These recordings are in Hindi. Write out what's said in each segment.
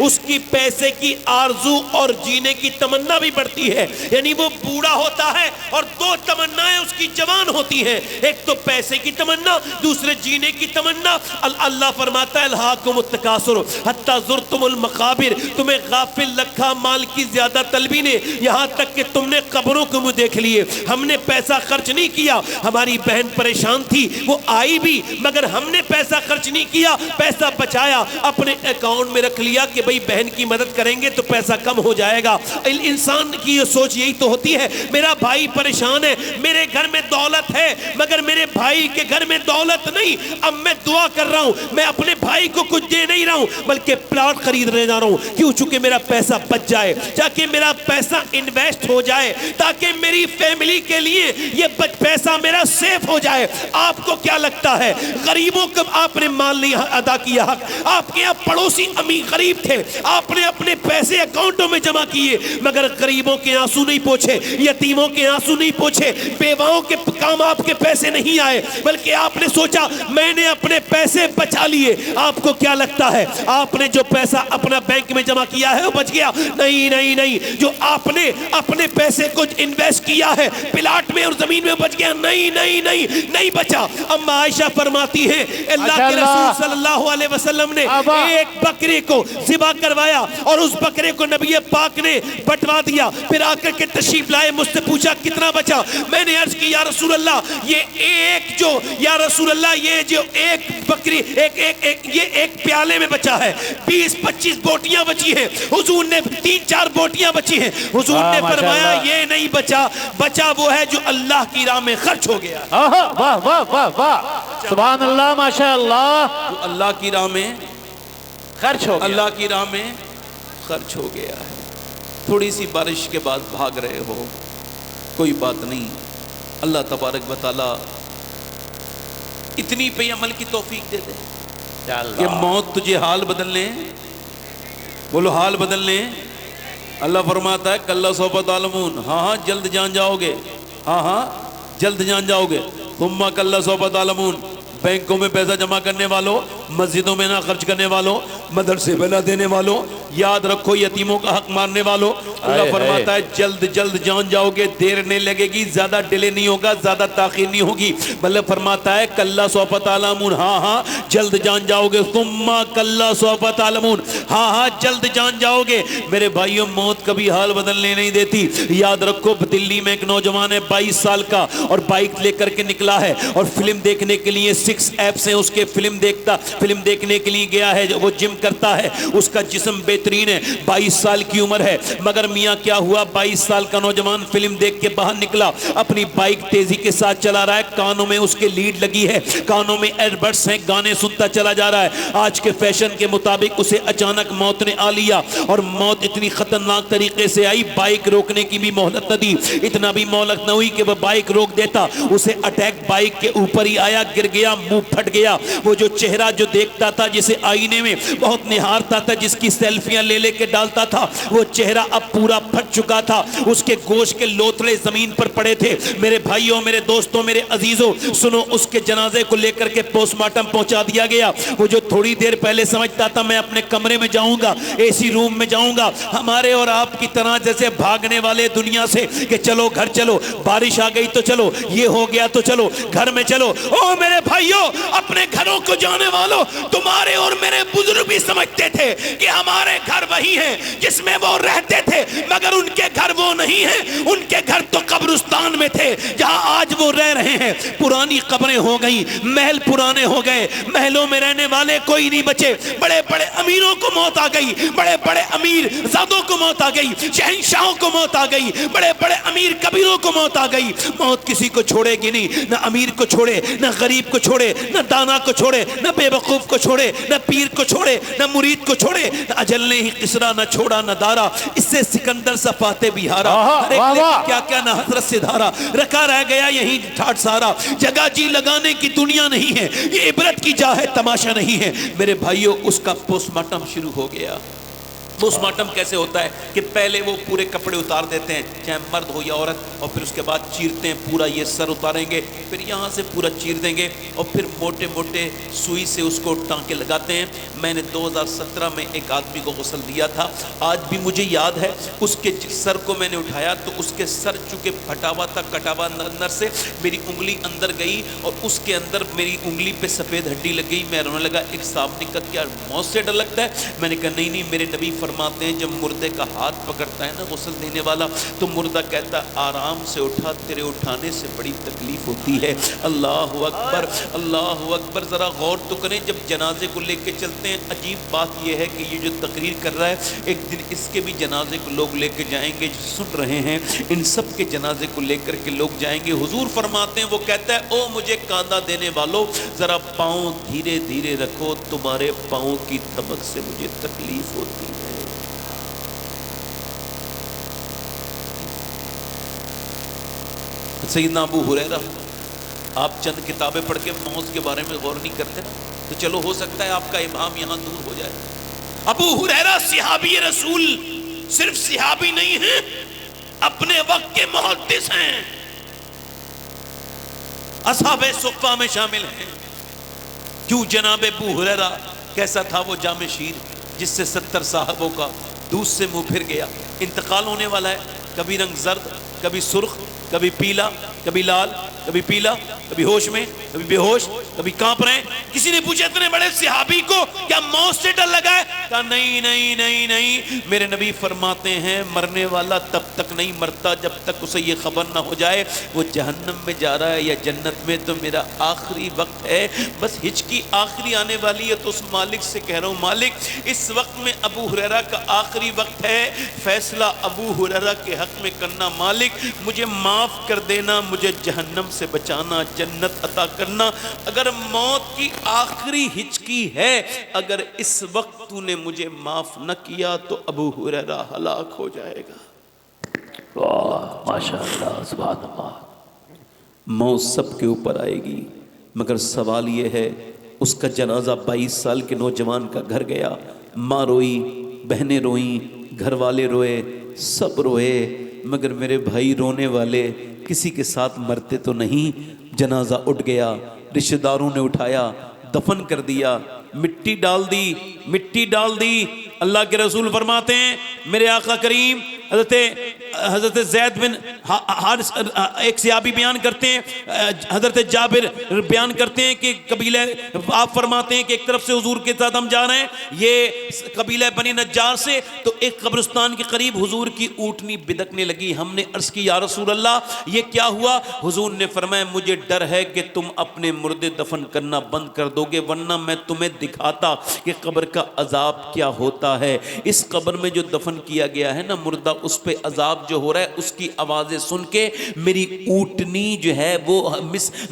उसकी पैसे की आरजू और जीने की तमन्ना भी बढ़ती है। यानी वो बूढ़ा होता है और दो तमन्नाएं उसकी जवान होती हैं, एक तो पैसे की तमन्ना, दूसरे जीने की तमन्ना। अल्लाह फरमाता है अल्हाकुमुत तकासुर हत्ता ज़ुरतुमुल मकाबिर, तुम्हें गाफिल रखा माल की ज्यादा तलबी ने, यहाँ तक कि तुमने कब्रों को मुंह देख लिए। हमने पैसा खर्च नहीं किया, हमारी बहन परेशान थी वो आई भी, मगर हमने पैसा खर्च नहीं किया, पैसा बचाया, अपने अकाउंट में रख लिया कि भाई बहन की मदद करेंगे तो पैसा कम हो जाएगा। इंसान की ये सोच यही तो होती है, मेरा भाई परेशान है, मेरे घर में दौलत है मगर मेरे भाई के घर में दौलत नहीं। अब मैं दुआ कर रहा हूं, मैं अपने भाई को कुछ दे नहीं रहा हूं बल्कि प्लॉट खरीदने जा रहा हूं। क्यों? चूंकि मेरा पैसा बच जाए, ताकि मेरा पैसा इन्वेस्ट हो जाए, ताकि मेरी फैमिली के लिए ये पैसा मेरा सेफ हो जाए। आपको क्या लगता है गरीबों को आपने माल नहीं अदा किया हक? आपके यहाँ पड़ोसी अमीर गरीब थे, आपने अपने पैसे अकाउंटों में जमा किए मगर गरीबों के आंसू नहीं पोछे, यतीमों के आंसू नहीं पोछे, बेवाओं के काम आपके पैसे नहीं आए, बल्कि आपने सोचा मैंने अपने पैसे बचा लिए। आपको क्या लगता है आपने जो पैसा अपना बैंक में जमा किया है वो बच गया? नहीं नहीं नहीं, जो आपने अपने पैसे को इन्वेस्ट किया है प्लाट में और जमीन में बच गया? नहीं नहीं नहीं, नहीं बचा। अम्मा आयशा फरमाती है अल्लाह के रसूल सल्लल्लाहु अलैहि वसल्लम ने एक बकरे को ज़िबा करवाया और उस बकरे को नबी पाक ने बंटवा दिया, फिर आकर के तशरीफ लाए, मुझसे पूछा कितना बचा? मैंने अर्ज की या रसूल अल्लाह ये एक जो या रसूल अल्लाह ये जो एक बकरी ये एक प्याले में बचा है, 20-25 बोटियां बची हैं। हुजूर ने 3-4 बोटियां बची हैं, हुजूर ने फरमाया ये नहीं बचा, बचा वो है जो अल्लाह की राह में खर्च हो गया। वाह वाह वाह वाह, सुभान अल्लाह, माशाअल्लाह। तो अल्लाह की राह में खर्च हो गया, अल्लाह की राह में खर्च हो गया है। थोड़ी सी बारिश के बाद भाग रहे हो, कोई बात नहीं, अल्लाह तबारक व तआला इतनी पे अमल की तौफीक दे दे कि मौत तुझे हाल बदलने, बोलो हाल बदलने। अल्लाह फरमाता है कल्ला सौफ तालमून, हाँ हाँ जल्द जान जाओगे, हाँ हाँ जल्द जान जाओगे। तुम्मा कल्ला सौफ तालमून, बैंकों में पैसा जमा करने वालों, मस्जिदों में ना खर्च करने वालों, मदरसे में ना देने वालों, याद रखो यतीमों का हक मारने वालों, अल्लाह फरमाता है जल्द जल्द जान जाओगे, देर नहीं लगेगी, ज्यादा डिले नहीं होगा, ज्यादा ताखीर नहीं होगी। बल्कि फरमाता है कल्ला सौफ तालमून, हाँ हाँ जल्द जान जाओगे। सुम्मा कल्ला सौफ तालमून, हाँ हाँ जल्द जान जाओगे। मेरे भाइयों मौत कभी हाल बदलने नहीं देती। याद रखो दिल्ली में एक नौजवान है 22 साल का और बाइक लेकर के निकला है और फिल्म देखने के लिए 6 ऐप्स हैं उसके, फिल्म देखने के लिए गया है, वो जिम करता है, उसका जिस्म बेहतरीन है, 22 साल की उम्र है। मगर मियाँ क्या हुआ, 22 साल का नौजवान फिल्म देख के बाहर निकला, अपनी बाइक तेजी के साथ चला रहा है, कानों में उसके लीड लगी है, कानों में एयरबड्स हैं, गाने सुनता चला जा रहा है। आज के फैशन के मुताबिक उसे अचानक मौत ने आ लिया और मौत इतनी खतरनाक तरीके से आई, बाइक रोकने की भी मोहलत न दी, इतना भी मोहलत न हुई कि वह बाइक रोक देता, उसे अटैक बाइक के ऊपर ही आया, गिर गया, मुंह फट गया। वो जो चेहरा जो देखता था, जिसे आईने में बहुत निहारता था, जिसकी सेल्फियां ले लेके डालता था, वो चेहरा अब पूरा फट चुका था, उसके गोश्त के लोथड़े जमीन पर पड़े थे। मेरे भाइयों, मेरे दोस्तों, मेरे अजीजों, सुनो, उसके जनाजे को लेकर के पोस्टमार्टम पहुंचा दिया गया। वो जो थोड़ी देर पहले समझता था मैं अपने कमरे में जाऊंगा, एसी रूम में जाऊंगा, हमारे और आपकी तरह जैसे भागने वाले दुनिया से कि चलो घर चलो, बारिश आ गई तो चलो, ये हो गया तो चलो, घर में चलो। ओ मेरे भाइयों, अपने घरों को जाने वालों, तुम्हारे और मेरे बुजुर्ग भी समझते थे कि हमारे घर वही हैं जिसमें वो रहते थे, मगर उनके घर वो नहीं है, उनके घर तो कब्रिस्तान में थे जहां आज वो रह रहे हैं। पुरानी कब्रें हो गई, महल पुराने हो गए, महलों में रहने वाले कोई नहीं बचे। बड़े बड़े अमीरों को मौत आ गई, बड़े बड़े अमीर ज़ादों को मौत आ गई, शहंशाहों को मौत आ गई, बड़े बड़े अमीर कबीरों को मौत आ गई। मौत किसी को छोड़ेगी नहीं, ना अमीर को छोड़े, ना गरीब को छोड़े, ना दाना को छोड़े, ना बेवकूफ को छोड़े, ना पीर को छोड़े, ना मुरीद को छोड़े। अजल ने ही किसरा न छोड़ा न दारा, इससे सिकंदर सफाते बिहारा, क्या क्या न हजरत से धारा, रखा रह गया यही ठाट सारा। जगह जी लगाने की दुनिया नहीं है, ये इबरत की जा है, तमाशा नहीं है। मेरे भाइयों, उसका पोस्टमार्टम शुरू हो गया। पोस्टमार्टम कैसे होता है कि पहले वो पूरे कपड़े उतार देते हैं, चाहे मर्द हो या औरत, और फिर उसके बाद चीरते हैं, पूरा ये सर उतारेंगे, फिर यहाँ से पूरा चीर देंगे और फिर मोटे मोटे सुई से उसको टांके लगाते हैं। मैंने 2017 में एक आदमी को गुस्ल दिया था, आज भी मुझे याद है। उसके सर को मैंने उठाया तो उसके सर चूँकि फटा हुआ था, कटा हुआ अंदर से, मेरी उंगली अंदर गई और उसके अंदर मेरी उंगली पे सफ़ेद हड्डी लग गई। मैं रोने लगा। एक साहब ने कहा क्या मौत से डर लगता है? मैंने कहा नहीं नहीं, मेरे नबी फरमाते हैं जब मुर्दे का हाथ पकड़ता है ना गुस्ल देने वाला, तो मुर्दा कहता आराम से उठा, तेरे उठाने से बड़ी तकलीफ होती है। अल्लाह अकबर, अल्लाह अकबर। ज़रा गौर तो करें, जब जनाजे को लेके चलते हैं, अजीब बात यह है कि ये जो तकरीर कर रहा है, एक दिन इसके भी जनाजे को लोग लेके जाएंगे, जो सुन रहे हैं इन सब के जनाजे को लेकर के लोग जाएंगे। हुजूर फरमाते हैं, वो कहता है ओ मुझे कांदा देने वालों, ज़रा पाँव धीरे धीरे रखो, तुम्हारे पाँव की तबक से मुझे तकलीफ होती है। सैयदना अबू हुरैरा, आप चंद किताबें पढ़ के मौत के बारे में गौर नहीं करते ना, तो चलो हो सकता है आपका इमाम यहां दूर हो जाए। अबू हुरैरा सिहाबी रसूल, सिर्फ सिहाबी नहीं है, अपने वक्त के मुहद्दिस हैं, असहाबे सुफ़्फ़ा में शामिल हैं। क्यों? जनाब अबू हुरैरा कैसा था? वो जामे शीर जिससे 70 साहबों का दूध से मुंह फिर गया। इंतकाल होने वाला है, कभी रंग जर्द, कभी सुर्ख, कभी पीला, कभी लाल, कभी पीला, कभी होश में, कभी बेहोश, कभी कांप रहे हैं। किसी ने पूछा इतने बड़े सिहाबी को क्या मौत से डर लगा है? कहा नहीं नहीं नहीं नहीं, मेरे नबी फरमाते हैं मरने वाला तब तक नहीं मरता जब तक उसे ये खबर ना हो जाए वो जहन्नम में जा रहा है या जन्नत में। तो मेरा आखिरी वक्त है, बस हिचकी आखिरी आने वाली है, तो उस मालिक से कह रहा हूँ, मालिक इस वक्त में अबू हुरैरा का आखिरी वक्त है, फैसला अबू हुरैरा के हक में करना। मालिक मुझे माफ कर देना, मुझे जहन्नम से बचाना, जन्नत अता करना। अगर मौत की आखिरी हिचकी है, अगर इस वक्त तूने मुझे माफ न किया तो अबू हुरैरा हलाक हो जाएगा। वाह माशाअल्लाह, सुभान अल्लाह। मौत सबके ऊपर आएगी, मगर सवाल यह है, उसका जनाजा 22 साल के नौजवान का घर गया, माँ रोई, बहनें रोई, घर वाले रोए, सब रोए, मगर मेरे भाई रोने वाले किसी के साथ मरते तो नहीं। जनाजा उठ गया, रिश्तेदारों ने उठाया, दफन कर दिया, मिट्टी डाल दी, मिट्टी डाल दी। अल्लाह के रसूल फरमाते हैं, मेरे आका करीम हज़रत ज़ैद बिन हारिस, एक सहाबी बयान करते हैं, हज़रत जाबिर बयान करते हैं कि कबीला, आप फरमाते हैं कि एक तरफ से हुजूर के साथ हम जा रहे हैं, ये कबीला बनी नज्जार से, तो एक कब्रिस्तान के करीब हुजूर की ऊँटनी बिदकने लगी। हमने अर्ज़ की या रसूल अल्लाह ये क्या हुआ? हुजूर ने फरमाया मुझे डर है कि तुम अपने मुर्दे दफन करना बंद कर दोगे, वरना मैं तुम्हें दिखाता कि कब्र का अजाब क्या होता है। इस कब्र में जो दफन किया गया है ना मुर्दा, उस पे अजाब जो हो रहा है, उसकी आवाज़ें सुन के मेरी ऊँटनी जो है वो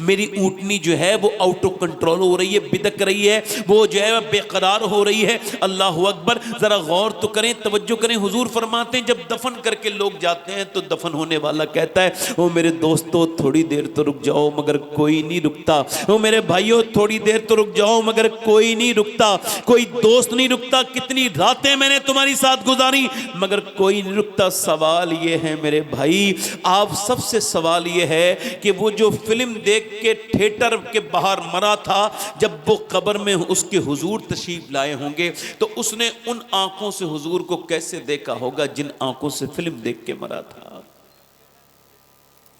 मेरी ऊँटनी जो है वो आउट ऑफ कंट्रोल हो रही है, बिदक रही है, वो जो है बेकरार हो रही है। अल्लाह अकबर। ज़रा गौर तो करें, तवज्जो करें। हुजूर फरमाते हैं जब दफन करके लोग जाते हैं तो दफन होने वाला कहता है, ओ मेरे दोस्तों थोड़ी देर तो रुक जाओ, मगर कोई नहीं रुकता। ओ मेरे भाइयों थोड़ी देर तो रुक जाओ, मगर कोई नहीं रुकता, कोई दोस्त नहीं रुकता। कितनी रातें मैंने तुम्हारी साथ गुजारी, मगर कोई नहीं रुकता। सवाल ये है मेरे भाई, आप सबसे सवाल ये है कि वो जो फिल्म देख के थिएटर के बाहर मरा था, जब वो कब्र में उसके हुजूर तशरीफ लाए होंगे, तो उसने उन आंखों से हुजूर को कैसे देखा होगा जिन आंखों से फिल्म देख के मरा था?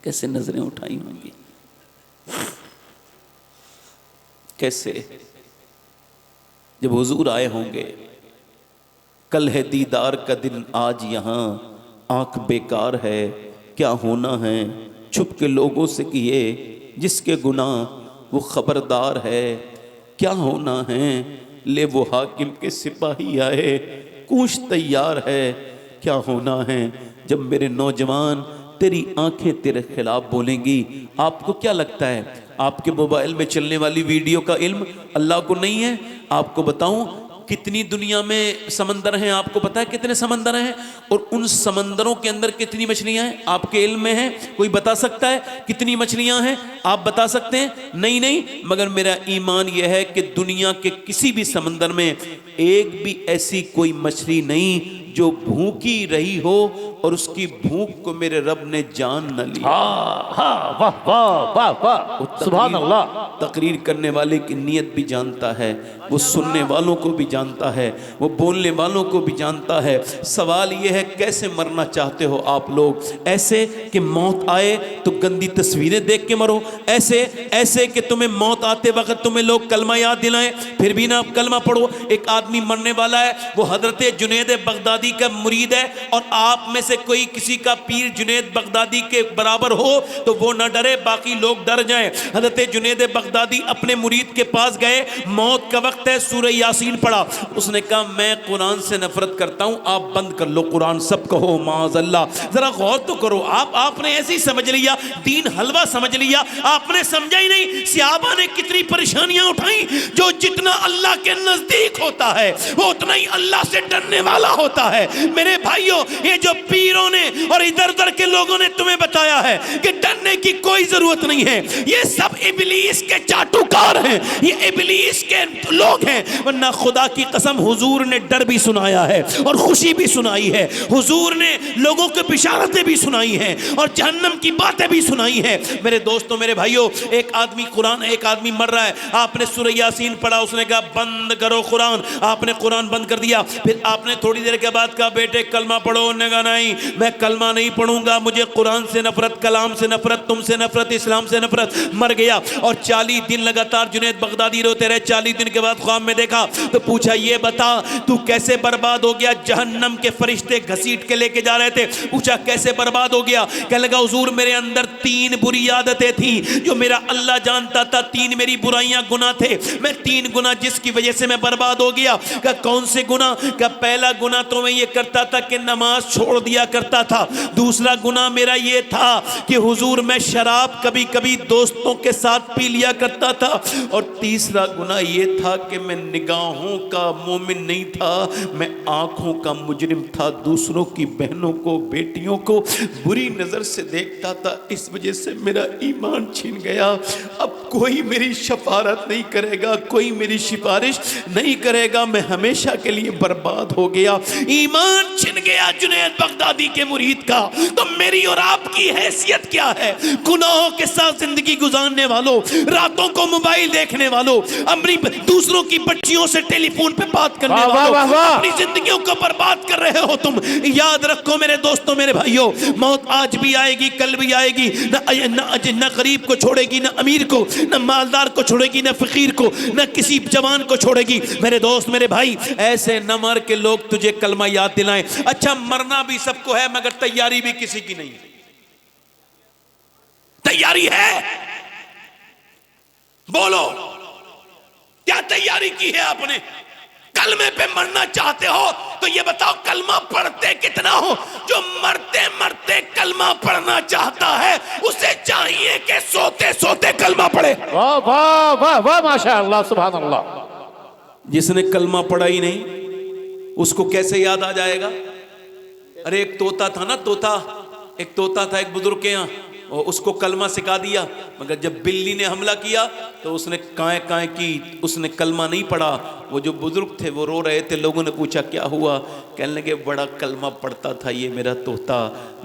कैसे नजरें उठाई होंगी, कैसे जब हुजूर आए होंगे। कल है दीदार का दिन, आज यहाँ आंख बेकार है, क्या होना है छुप के लोगों से किए, जिसके गुनाह वो खबरदार है, क्या होना है ले वो हाकिम के सिपाही आए, कूश तैयार है, क्या होना है जब मेरे नौजवान तेरी आंखें तेरे खिलाफ बोलेंगी। आपको क्या लगता है आपके मोबाइल में चलने वाली वीडियो का इल्म अल्लाह को नहीं है? आपको बताऊं, कितनी दुनिया में समंदर हैं आपको पता है? कितने समंदर हैं? और उन समंदरों के अंदर कितनी मछलियां हैं आपके इल्म में है? कोई बता सकता है कितनी मछलियां हैं? आप बता सकते हैं? नहीं, मगर मेरा ईमान यह है कि दुनिया के किसी भी समंदर में एक भी ऐसी कोई मछली नहीं जो भूखी रही हो और उसकी भूख को मेरे रब ने जान न लिया। वाह वाह वाह वाह, सुभान अल्लाह। तकरीर करने वाले की नीयत भी जानता है, वो सुनने वालों को भी जानता है, वो बोलने वालों को भी जानता है। सवाल ये है कैसे मरना चाहते हो आप लोग? ऐसे कि मौत आए तो गंदी तस्वीरें देख के मरो? ऐसे कि तुम्हें मौत आते वक्त तुम्हें लोग कलमा याद दिलाएं फिर भी ना आप कलमा पढ़ो? एक आदमी मरने वाला है, वो हजरत जुनैद बगदादी का मुरीद है, और आप में से कोई किसी का पीर जुनैद बगदादी के बराबर हो तो वो ना डरे, बाकी लोग डर जाएं। हजरत जुनैद बगदादी अपने मुरीद के पास गए, मौत का वक्त है, सूरह यासीन पढ़ा। उसने कहा मैं कुरान से नफरत करता हूं, आप बंद कर लो कुरान, सब कहो माज़अल्लाह। जरा गौर तो करो, आपने ऐसे ही समझ लिया, दीन हलवा समझ लिया, आपने समझा ही नहीं सहाबा ने कितनी परेशानियां उठाई। जो जितना अल्लाह के नजदीक होता है वो उतना ही अल्लाह से डरने वाला होता है। मेरे भाइयों, ये जो पीरों ने और इधर उधर के लोगों ने तुम्हें बताया है कि डरने की कोई जरूरत नहीं है, ये सब इब्लीस के चाटुकार हैं, ये इब्लीस के लोग हैं। वरना खुदा की कसम हुजूर ने डर भी सुनाया है और खुशी भी सुनाई है, हुजूर ने लोगों को बिशारतें भी सुनाई हैं और जहन्नम की बातें भी सुनाई हैं। मेरे दोस्तों, मेरे भाइयों, एक आदमी मर रहा है, आपने सूरह यासीन पढ़ा, उसने कहा बंद करो कुरान, आपने कुरान बंद कर दिया। फिर आपने थोड़ी देर के बाद कहा बेटे कलमा पढ़ो, उन्होंने कहा नहीं मैं कलमा नहीं पढ़ूंगा, मुझे कुरान से नफरत, कलाम से नफरत, तुमसे नफरत, इस्लाम से नफरत। मर गया। और 40 दिन लगातार जुनैद बगदादी रोते रहे। 40 दिन के बाद ख्वाब में देखा तो पूछा ये बता तू कैसे बर्बाद हो गया? जहन्नम के फरिश्ते घसीट के लेके जा रहे थे। पूछा कैसे बर्बाद हो गया? कहने लगा हुजूर मेरे अंदर 3 बुरी आदतें थी जो मेरा अल्लाह जानता था, 3 मेरी बुराइयां गुनाह थे, मैं 3 गुनाह जिसकी वजह से मैं बर्बाद हो गया। कहा कौन से गुनाह? कहा पहला गुनाह तो मैं ये करता था कि नमाज छोड़ दिया करता था, दूसरा गुनाह मेरा ये था कि हुजूर मैं शराब कभी कभी दोस्तों के साथ पी लिया करता था, और तीसरा गुनाह ये था कि मैं निगाहों का मोमिन नहीं था, मैं आंखों का मुजरिम था, दूसरों की बहनों को, बेटियों को बुरी नजर से देखता था, इस वजह से मेरा ईमान छिन गया। अब कोई मेरी शफारत नहीं करेगा, कोई मेरी सिफारिश नहीं करेगा, मैं हमेशा के लिए बर्बाद हो गया। ईमान छिन गया जुनैद बगदादी के मुरीद का। तो मेरी और आपकी हैसियत क्या है? गुनाहों के साथ जिंदगी गुजारने वालों, रातों को मोबाइल देखने वालों, अपनी दूसरों की बच्चियों से टेलीफोन पे बात करने वालों, अपनी जिंदगियों को बर्बाद कर रहे हो तुम। याद रखो मेरे दोस्तों, मेरे भाइयों, मौत आज भी आएगी, कल भी आएगी। न गरीब को छोड़ेगी, न अमीर को, न मालदार को छोड़ेगी, न फकीर को, न किसी जवान को छोड़ेगी। मेरे दोस्त, मेरे भाई, ऐसे न मर के लोग तुझे कलमा याद दिलाएं। अच्छा मरना भी सबको है मगर तैयारी भी किसी की नहीं। तैयारी है? बोलो क्या तैयारी की है आपने? कलमे पे मरना चाहते हो तो ये बताओ कलमा पढ़ते कितना हो? जो मरते मरते कलमा पढ़ना चाहता है उसे चाहिए कि सोते सोते कलमा पढ़े। वाह वाह वाह वाह, माशाअल्लाह, सुभान अल्लाह। जिसने कलमा पढ़ा ही नहीं उसको कैसे याद आ जाएगा? अरे एक तोता था ना, एक तोता था एक बुजुर्ग के यहाँ, और उसको कलमा सिखा दिया, मगर जब बिल्ली ने हमला किया तो उसने काए काए की, उसने कलमा नहीं पढ़ा। वो जो बुजुर्ग थे वो रो रहे थे, लोगों ने पूछा क्या हुआ? कहने लगे बड़ा कलमा पढ़ता था ये मेरा तोता,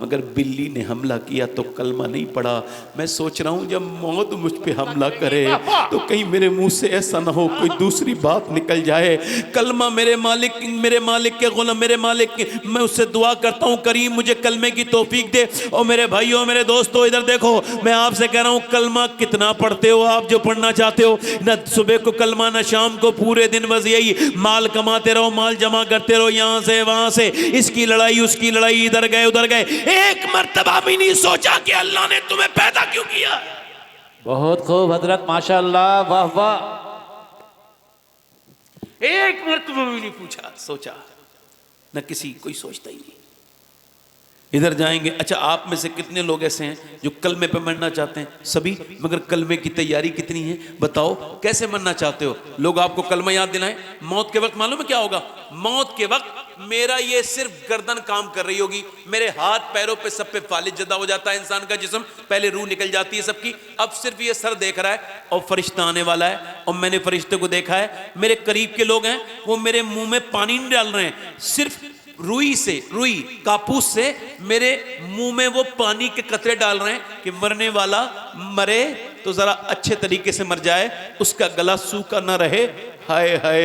मगर बिल्ली ने हमला किया तो कलमा नहीं पढ़ा। मैं सोच रहा हूँ जब मौत मुझ पे हमला करे तो कहीं मेरे मुंह से ऐसा ना हो कोई दूसरी बात निकल जाए। कलमा मेरे मालिक के गुलाम, मेरे मालिक मैं उससे दुआ करता हूँ करीम मुझे कलमे की तौफीक दे। और मेरे भाइयों, मेरे दोस्तों, इधर देखो, मैं आपसे कह रहा हूँ कलमा कितना पढ़ते हो आप जो पढ़ना चाहते हो? न सुबह को कलमा, न शाम को, पूरे दिन बस यही माल कमाते रहो, माल जमा करते रहो, यहां से वहां से, इसकी लड़ाई उसकी लड़ाई, इधर गए उधर गए। एक मर्तबा भी नहीं सोचा कि अल्लाह ने तुम्हें पैदा क्यों किया। बहुत खूब हजरत, माशाअल्लाह, वाह वाह। एक मर्तबा भी नहीं पूछा, सोचा, न किसी कोई सोचता ही नहीं। इधर जाएंगे। अच्छा, आप में से कितने लोग ऐसे हैं जो कलमे पे मरना चाहते हैं? सभी। मगर कलमे की तैयारी कितनी है बताओ, कैसे मरना चाहते हो? लोग आपको कलमा याद दिलाएं। मौत के वक्त मालूम है क्या होगा? मौत के वक्त मेरा ये सिर्फ गर्दन काम कर रही होगी, मेरे हाथ पैरों पे सब पे फालिज जदा हो जाता है इंसान का जिस्म, पहले रूह निकल जाती है सबकी, अब सिर्फ ये सर देख रहा है और फरिश्ता आने वाला है। और मैंने फरिश्ते को देखा है, मेरे करीब के लोग हैं, वो मेरे मुंह में पानी नहीं डाल रहे हैं, सिर्फ रुई से, रुई कापूस से मेरे मुंह में वो पानी के कतरे डाल रहे हैं कि मरने वाला मरे तो जरा अच्छे तरीके से मर जाए, उसका गला सूखा ना रहे। हाय हाय,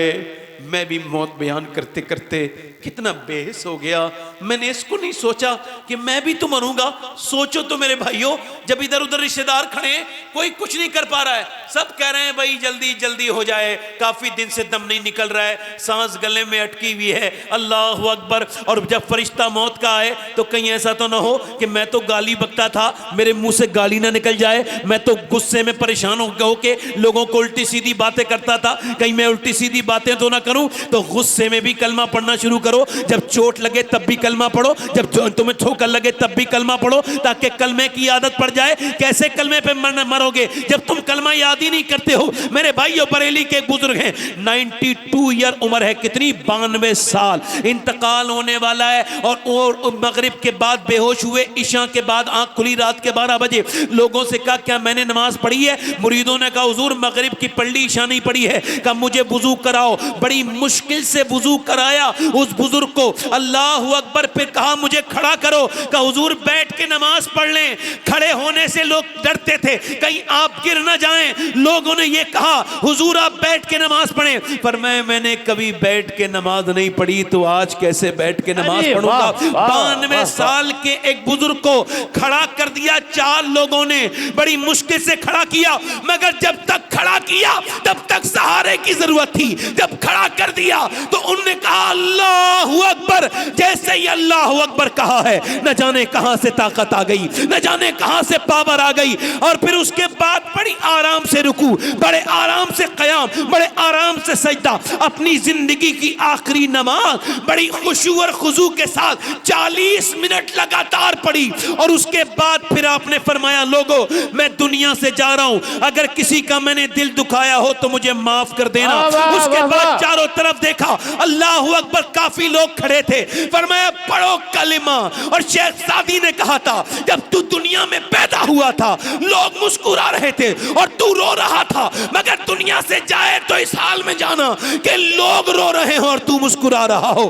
मैं भी मौत बयान करते करते कितना बेहस हो गया। मैंने इसको नहीं सोचा कि मैं भी तो मरूंगा। सोचो तो मेरे भाइयों, जब इधर उधर रिश्तेदार खड़े हैं, कोई कुछ नहीं कर पा रहा है, सब कह रहे हैं भाई जल्दी जल्दी हो जाए, काफी दिन से दम नहीं निकल रहा है, सांस गले में अटकी हुई है, अल्लाह अकबर। और जब फरिश्ता मौत का आए तो कहीं ऐसा तो ना हो कि मैं तो गाली बकता था, मेरे मुंह से गाली ना निकल जाए, मैं तो गुस्से में परेशान हो के लोगों को उल्टी सीधी बातें करता था, कहीं मैं उल्टी सीधी बातें तो ना करूं। तो गुस्से में भी कलमा पढ़ना शुरू करो, जब चोट लगे तब भी कलमा पढ़ो, जब तुम्हें ठोकर लगे तब भी कलमा पढ़ो, ताकि कलमे की आदत पड़ जाए। कैसे कलमे पे मरोगे जब तुम कलमा याद ही नहीं करते हो? मेरे भाइयों, बरेली के बुजुर्ग हैं, 92 ईयर उम्र है, कितनी 92 साल, इंतकाल होने वाला है। और मगरिब के बाद बेहोश हुए, इशा के बाद आंख खुली रात के 12 बजे। लोगों से कहा क्या मैंने नमाज पढ़ी है? मुरीदों ने कहा हुजूर मगरिब की पढ़ ली, इशा नहीं पढ़ी है। कहा मुझे वुजू कराओ। बड़ी मुश्किल से वुजू कराया उस बुजुर्ग को, अल्लाह अकबर। फिर कहा मुझे खड़ा करो, कहा हुजूर बैठ के नमाज पढ़ लें। खड़े होने से लोग डरते थे कहीं आप गिर ना जाएं, लोगों ने ये कहा हुजूर आप बैठ के नमाज पढ़ें। पर मैंने कभी बैठ के नमाज नहीं पढ़ी, तो आज कैसे बैठ के नमाज पढ़ूंगा? 92 साल के एक बुजुर्ग को खड़ा कर दिया, 4 लोगों ने बड़ी मुश्किल से खड़ा किया, मगर जब तक खड़ा किया तब तक सहारे की जरूरत थी। जब खड़ा कर दिया तो उनने कहा अल्लाह अकबर। जैसे ही अल्लाह अकबर कहा है, न जाने कहां से ताकत आ गई, न जाने कहां से पावर आ गई। और फिर उसके बाद बड़ी आराम से रुकू, बड़े आराम से कयाम, बड़े आराम से सजदा। अपनी जिंदगी की आखिरी नमाज बड़ी खुशू और खुजू के साथ 40 मिनट लगातार पढ़ी। और उसके बाद फिर आपने फरमाया लोगों मैं दुनिया से जा रहा हूं, अगर किसी का मैंने दिल दुखाया हो तो मुझे माफ कर देना। उसके बाद चारों तरफ देखा, अल्लाह अकबर, काफी लोग खड़े थे। फरमाया पढ़ो कलिमा। और शेख सादी ने कहा था जब तू दुनिया में पैदा हुआ था लोग मुस्कुरा रहे थे और तू रो रहा था, मगर दुनिया से जाए तो इस हाल में जाना कि लोग रो रहे हो और तू मुस्कुरा रहा हो।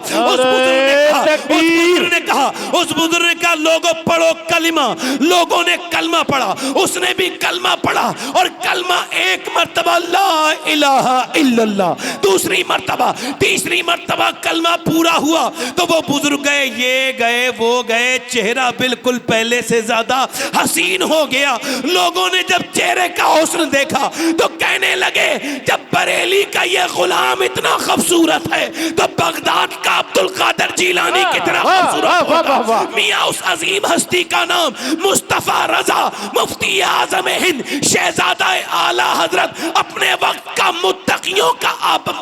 उस बुजुर्ग ने कहा लोगों पढ़ो कलिमा। लोगों ने कलमा पढ़ा, उसने भी कलमा पढ़ा, और कलमा एक मर्तबा ला इलाहा इल्लल्लाह, दूसरी मर्तबा, तीसरी मर्तबा कलमा पूरा हुआ तो वो बुजुर्ग गए, ये गए, वो गए, चेहरा बिल्कुल पहले से ज्यादा हसीन हो गया। लोगों ने जब चेहरे का हुस्न देखा तो कहने लगे जब बरेली का ये गुलाम इतना खूबसूरत है तो बगदाद का अब्दुल कादिर जिलानी कितना खूबसूरत होगा। मियां उस अजीम हस्ती का नाम मुस्तफा रजा, मुफ्ती आजम हिंद, शहजादा आला हजरत, अपने वक्त का मुत्तकियों का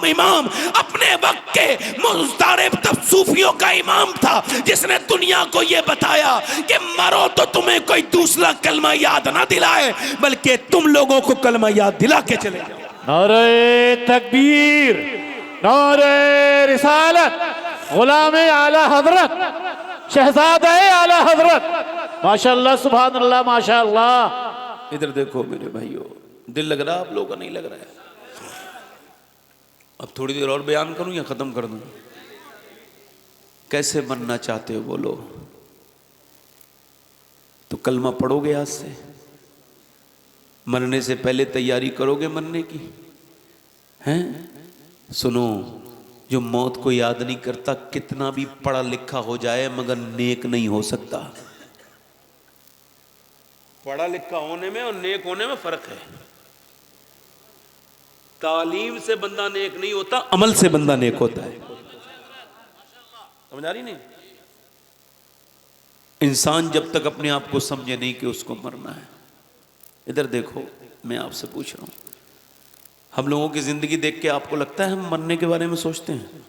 इमाम, अपने वक्त के मुस्तारिब सूफियों का इमाम था, जिसने दुनिया को यह बताया कि मरो तो तुम्हें कोई दूसरा कलमा याद ना दिलाए, बल्कि तुम लोगों को कलमा याद दिला के चले जाओ। नारे तकबीर, नारे रिसालत, गुलाम आला हजरत, शहजादा आला हजरत, माशाअल्लाह सुभान अल्लाह माशाअल्लाह। इधर देखो मेरे भाइयों, दिल लग रहा है आप लोगों का? नहीं लग रहा है? अब थोड़ी देर और बयान करूं या खत्म कर दूं? कैसे मरना चाहते हो बोलो? तो कलमा पढ़ोगे आज से, मरने से पहले तैयारी करोगे मरने की? हैं? सुनो, जो मौत को याद नहीं करता कितना भी पढ़ा लिखा हो जाए मगर नेक नहीं हो सकता। पढ़ा लिखा होने में और नेक होने में फर्क है। तालीम से बंदा नेक नहीं होता, अमल से बंदा नेक होता है। समझ आ रही नहीं? इंसान जब तक अपने आप को समझे नहीं कि उसको मरना है। इधर देखो, मैं आपसे पूछ रहा हूं, हम लोगों की जिंदगी देख के आपको लगता है हम मरने के बारे में सोचते हैं?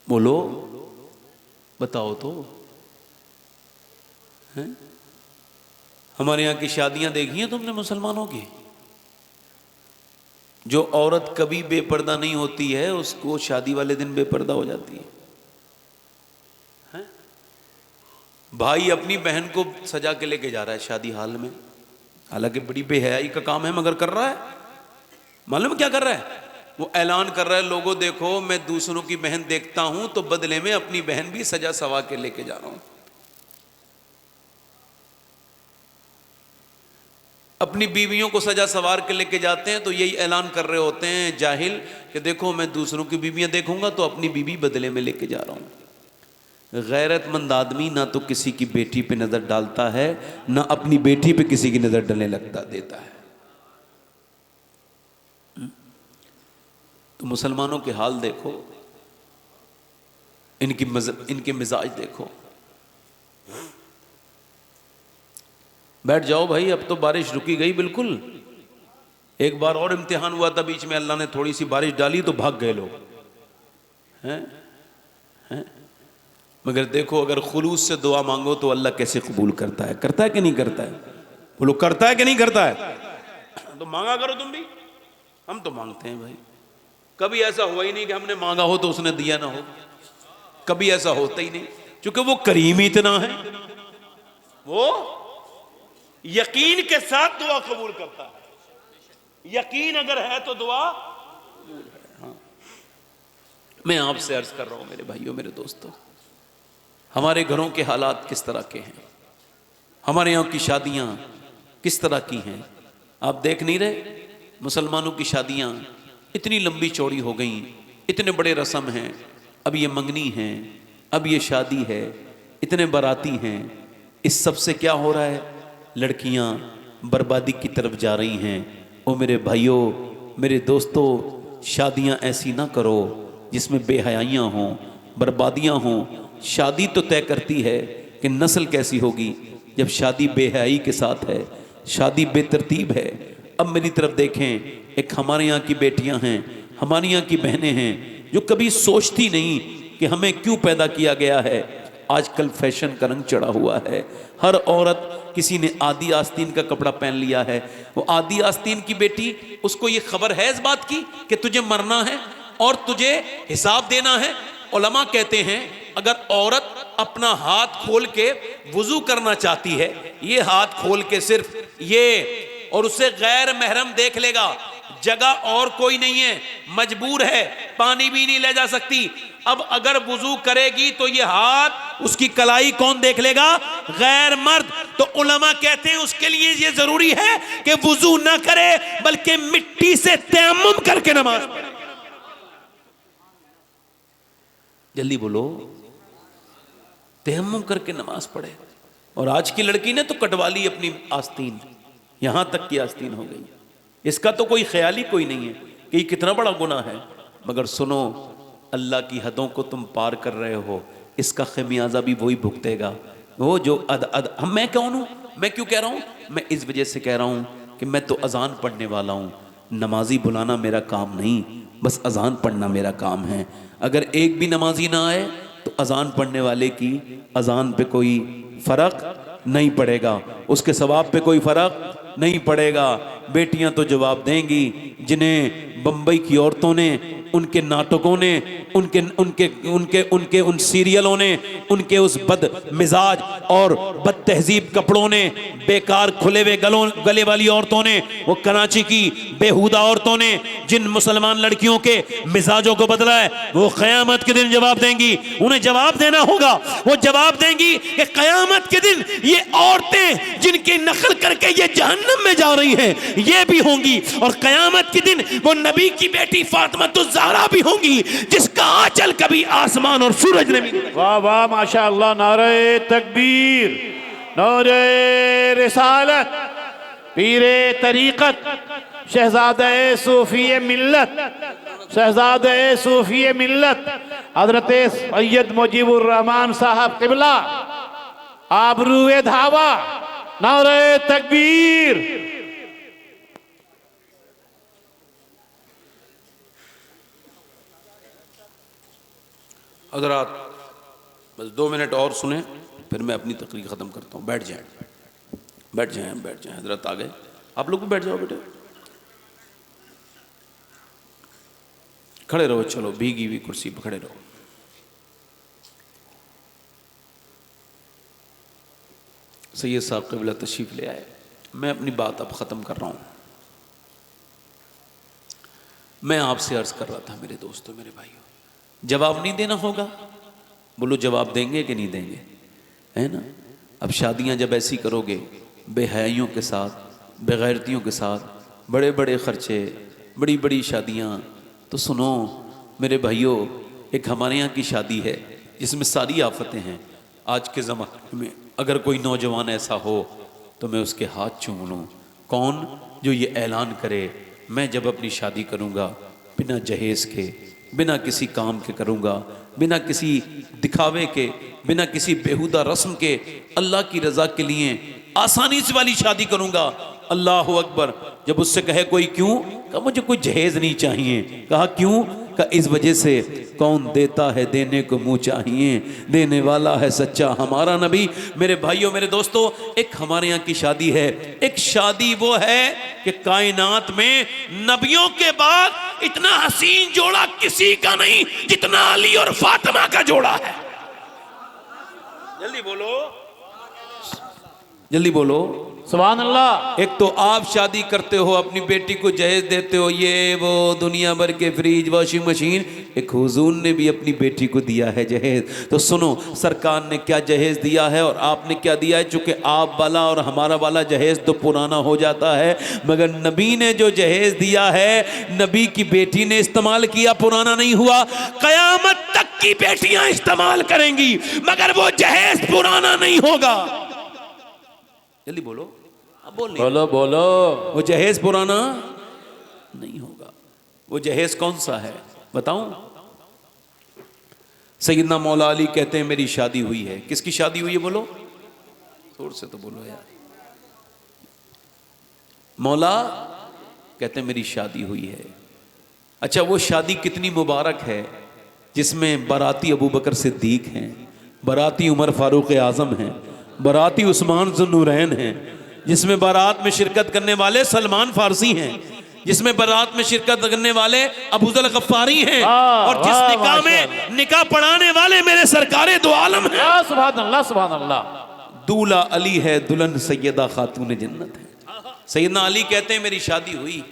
बोलो, बताओ तो। हैं? हमारे यहाँ की शादियां देखी हैं तुमने मुसलमानों की? जो औरत कभी बेपर्दा नहीं होती है उसको शादी वाले दिन बेपर्दा हो जाती है। भाई अपनी बहन को सजा के लेके जा रहा है शादी हाल में, हालांकि बड़ी बेहयाई का काम है मगर कर रहा है। मालूम क्या कर रहा है? वो ऐलान कर रहा है, लोगों देखो मैं दूसरों की बहन देखता हूं तो बदले में अपनी बहन भी सजा सवा के लेके जा रहा हूं। अपनी बीवियों को सजा सवार के लेके जाते हैं तो यही ऐलान कर रहे होते हैं जाहिल कि देखो मैं दूसरों की बीवियां देखूंगा तो अपनी बीवी बदले में लेके जा रहा हूं। गैरतमंद आदमी ना तो किसी की बेटी पे नजर डालता है ना अपनी बेटी पे किसी की नजर डालने लगता देता है। तो मुसलमानों के हाल देखो, इनके मिजाज देखो। बैठ जाओ भाई, अब तो बारिश रुकी गई बिल्कुल। एक बार और इम्तिहान हुआ था बीच में, अल्लाह ने थोड़ी सी बारिश डाली तो भाग गए लोग हैं। मगर देखो अगर खुलूस से दुआ मांगो तो अल्लाह कैसे कबूल करता है। करता है कि नहीं करता है? बोलो करता है कि नहीं करता है? तो मांगा करो तुम भी। हम तो मांगते हैं भाई, कभी ऐसा हुआ ही नहीं कि हमने मांगा हो तो उसने दिया ना हो। कभी ऐसा होता ही नहीं, क्योंकि वो करीम ही इतना है, वो यकीन के साथ दुआ कबूल करता है। यकीन अगर है तो दुआ कबूल है। हाँ। मैं आपसे अर्ज कर रहा हूं मेरे भाइयों मेरे दोस्तों, हमारे घरों के हालात किस तरह के हैं, हमारे यहाँ की शादियां किस तरह की हैं। आप देख नहीं रहे मुसलमानों की शादियां इतनी लंबी चौड़ी हो गई, इतने बड़े रस्म हैं। अब ये मंगनी है, अब ये शादी है, इतने बाराती हैं। इस सब से क्या हो रहा है? लड़कियां बर्बादी की तरफ जा रही हैं। ओ मेरे भाइयों मेरे दोस्तों, शादियां ऐसी ना करो जिसमें बेहयाइयाँ हों, बर्बादियाँ हों। शादी तो तय करती है कि नस्ल कैसी होगी। जब शादी बेहयाई के साथ है, शादी बेतरतीब है। अब मेरी तरफ देखें, एक हमारे यहाँ की बेटियां हैं, हमारे यहाँ की बहनें हैं जो कभी सोचती नहीं कि हमें क्यों पैदा किया गया है। आजकल फैशन का रंग चढ़ा हुआ है। हर औरत, किसी ने आदि आस्तीन का कपड़ा पहन लिया है। वो आदि आस्तीन की बेटी, उसको ये खबर है इस बात की कि तुझे मरना है और तुझे हिसाब देना है। उलमा कहते हैं अगर औरत अपना हाथ खोल के वुजू करना चाहती है, ये हाथ खोल के सिर्फ ये, और उसे गैर महरम देख लेगा, जगह और कोई नहीं है, मजबूर है, पानी भी नहीं ले जा सकती। अब अगर वुजू करेगी तो ये हाथ, उसकी कलाई कौन देख लेगा? गैर मर्द। तो उलमा कहते हैं उसके लिए ये जरूरी है कि वुजू ना करे बल्कि मिट्टी से तयम्मुम करके नमाज पढ़े। जल्दी बोलो, तयम्मुम करके नमाज पढ़े। और आज की लड़की ने तो कटवा ली अपनी आस्तीन, यहां तक की आस्तीन हो गई। इसका तो कोई ख्याल ही कोई नहीं है कि ये कितना बड़ा गुनाह है। मगर सुनो, अल्लाह की हदों को तुम पार कर रहे हो, इसका खमियाजा भी वही भुगतेगा। वो जो हम, मैं कौन हूँ? मैं क्यों कह रहा हूँ? मैं इस वजह से कह रहा हूँ कि मैं तो अजान पढ़ने वाला हूँ। नमाजी बुलाना मेरा काम नहीं, बस अजान पढ़ना मेरा काम है। अगर एक भी नमाजी ना आए तो अजान पढ़ने वाले की अजान पे कोई फर्क नहीं पड़ेगा, उसके सवाब पे कोई फर्क नहीं पड़ेगा। बेटियां तो जवाब देंगी जिन्हें बंबई की औरतों ने, उनके नाटकों ने, उनके उनके उनके उनके उन सीरियलों ने, उनके उस बद मिजाज और बद तहजीब कपड़ों ने, बेकार खुले हुए गले वाली औरतों ने, वो कराची की बेहुदा औरतों ने जिन मुसलमान लड़कियों के मिजाजों को बदला है, वो क़यामत के दिन जवाब देंगी। उन्हें जवाब देना होगा। वो जवाब देंगी कि क़यामत के दिन ये औरतें जिनकी नकल करके ये जहन्नम में जा रही हैं, ये भी होंगी। और क़यामत के दिन वो नबी की बेटी फातिमा तो ज़हरा भी होंगी जिसका आंचल कभी आसमान और सूरज ने भी। वाह वाह माशाअल्लाह। नारे तकबीर, नारे रिसालत, पीरे तरीक़त, शहज़ादे सूफ़ी मिल्लत, शहज़ादे सूफ़ी मिल्लत हज़रत सैयद मुजीबुर रहमान साहब क़िबला, आबरूए धावा, नारे तकबीर। हज़रात बस 2 मिनट और सुने, फिर मैं अपनी तकरीर ख़त्म करता हूँ। बैठ जाएं, बैठ जाएं, बैठ जाएं। हजरत आ गए, आप लोग भी बैठ जाओ बेटे, खड़े रहो, चलो भीगी हुई कुर्सी पर खड़े रहो। सैयद साहब क़िबला तशरीफ़ ले आए। मैं अपनी बात अब ख़त्म कर रहा हूँ। मैं आपसे अर्ज़ कर रहा था मेरे दोस्तों, मेरे भाइयों, जवाब नहीं देना होगा, बोलो जवाब देंगे कि नहीं देंगे, है ना। अब शादियाँ जब ऐसी करोगे बेहयाइयों के साथ, बेगैरतियों के साथ, बड़े बड़े ख़र्चे, बड़ी बड़ी शादियाँ, तो सुनो मेरे भाइयों, एक हमारे यहाँ की शादी है जिसमें सारी आफतें हैं। आज के ज़माने में अगर कोई नौजवान ऐसा हो तो मैं उसके हाथ चूम लूँ। कौन? जो ये ऐलान करे मैं जब अपनी शादी करूँगा बिना जहेज़ के, बिना किसी काम के करूँगा, बिना किसी दिखावे के, बिना किसी बेहुदा रस्म के, अल्लाह की रज़ा के लिए आसानी से वाली शादी करूँगा। अल्लाह अकबर। जब उससे कहे कोई क्यों? कहा मुझे कोई जहेज़ नहीं चाहिए। कहा क्यों? कहा इस वजह से कौन देता है देने को मुँह चाहिए, देने वाला है सच्चा हमारा नबी। मेरे भाइयों, मेरे दोस्तों, एक हमारे यहाँ की शादी है, एक शादी वो है कि कायनात में नबियों के बाद इतना हसीन जोड़ा किसी का नहीं जितना अली और फातिमा का जोड़ा है। जल्दी बोलो, जल्दी बोलो सुभान अल्लाह। एक तो आप शादी करते हो, अपनी बेटी को जहेज देते हो, ये वो दुनिया भर के फ्रिज, वॉशिंग मशीन, एक हुजूर ने भी अपनी बेटी को दिया है जहेज। तो सुनो सरकार ने क्या जहेज दिया है और आपने क्या दिया है। चूंकि आप वाला और हमारा वाला जहेज तो पुराना हो जाता है, मगर नबी ने जो जहेज दिया है, नबी की बेटी ने इस्तेमाल किया, पुराना नहीं हुआ। कयामत तक की बेटियां इस्तेमाल करेंगी मगर वो जहेज पुराना नहीं होगा। जल्दी बोलो, अब बोलो बोलो। वो जहेज पुराना नहीं होगा। वो जहेज कौन सा है बताऊं? सैयदना मौला अली कहते हैं मेरी शादी हुई है। किसकी शादी हुई है बोलो? जोर से तो बोलो यार। मौला कहते हैं मेरी शादी हुई है। अच्छा, वो शादी कितनी मुबारक है जिसमें बाराती अबू बकर सिद्दीक हैं, बाराती उमर फारूक आजम हैं, बाराती उस्मान ज़ुन्नूरैन हैं, जिसमें बारात में शिरकत करने वाले सलमान फारसी हैं, जिसमें बारात में शिरकत करने वाले अबू ज़र गफ्फारी हैं, और जिस निकाह में निकाह पढ़ाने वाले मेरे सरकारे दो आलम हैं। सुभान अल्लाह, सुभान अल्लाह। दूल्हा अली है, दुल्हन सैयदा खातून जन्नत है। सैयदना अली कहते हैं मेरी शादी हुई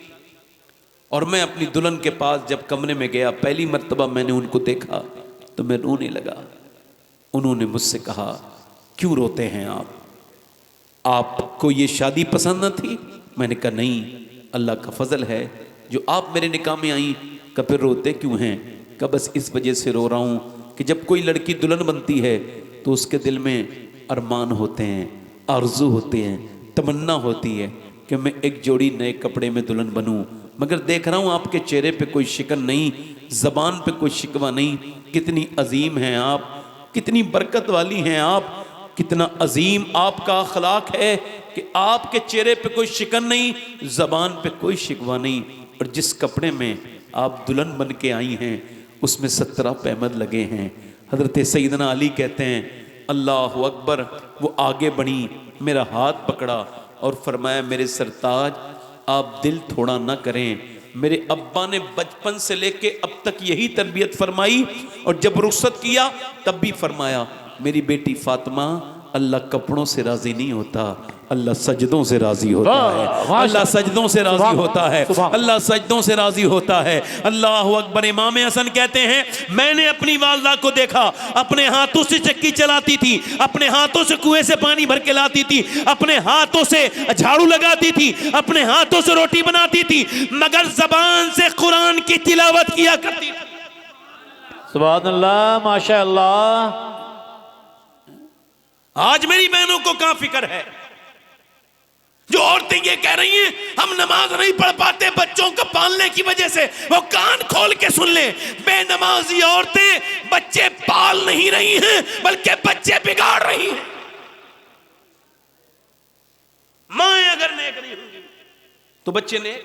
और मैं अपनी दुल्हन के पास जब कमरे में गया, पहली मर्तबा मैंने उनको देखा तो मैं रोने लगा। उन्होंने मुझसे कहा क्यों रोते हैं आप? आपको ये शादी पसंद न थी? मैंने कहा नहीं, अल्लाह का फजल है जो आप मेरे निकाह में आई। कहा फिर रोते क्यों हैं? कहा बस इस वजह से रो रहा हूँ कि जब कोई लड़की दुल्हन बनती है तो उसके दिल में अरमान होते हैं, आरजू होते हैं, तमन्ना होती है कि मैं एक जोड़ी नए कपड़े में दुल्हन बनूं। मगर देख रहा हूँ आपके चेहरे पे कोई शिकन नहीं, ज़बान पे कोई शिकवा नहीं। कितनी अजीम हैं आप, कितनी बरकत वाली हैं आप, कितना अजीम आपका अखलाक है कि आपके चेहरे पे कोई शिकन नहीं, ज़बान पे कोई शिकवा नहीं, और जिस कपड़े में आप दुल्हन बन के आई हैं उसमें 17 पैमद लगे हैं। हज़रत सैयदना अली कहते हैं अल्लाह अकबर। वो आगे बढ़ी, मेरा हाथ पकड़ा और फरमाया मेरे सरताज आप दिल थोड़ा ना करें। मेरे अब्बा ने बचपन से लेके अब तक यही तरबियत फरमाई, और जब रुखसत किया तब भी फरमाया मेरी बेटी फातिमा, अल्लाह कपड़ों से राजी नहीं होता, अल्लाह सजदों से राजी होता है। अल्लाह सजदों से राजी होता है, अल्लाह सजदों से राजी होता है। अल्लाह अकबर। इमाम हसन कहते हैं मैंने अपनी वालदा को देखा, अपने हाथों से चक्की चलाती थी, अपने हाथों से कुएं से पानी भर के लाती थी, अपने हाथों से झाड़ू लगाती थी, अपने हाथों से रोटी बनाती थी, मगर जबान से कुरान की तिलावत किया करती थी। सुभान अल्लाह, माशा अल्लाह। आज मेरी बहनों को कहां फिक्र है? जो औरतें ये कह रही हैं हम नमाज नहीं पढ़ पाते बच्चों को पालने की वजह से, वो कान खोल के सुन ले। बेनमाजी औरतें बच्चे पाल नहीं रही हैं बल्कि बच्चे बिगाड़ रही हैं। माएं अगर नेक नहीं होंगी तो बच्चे नेक।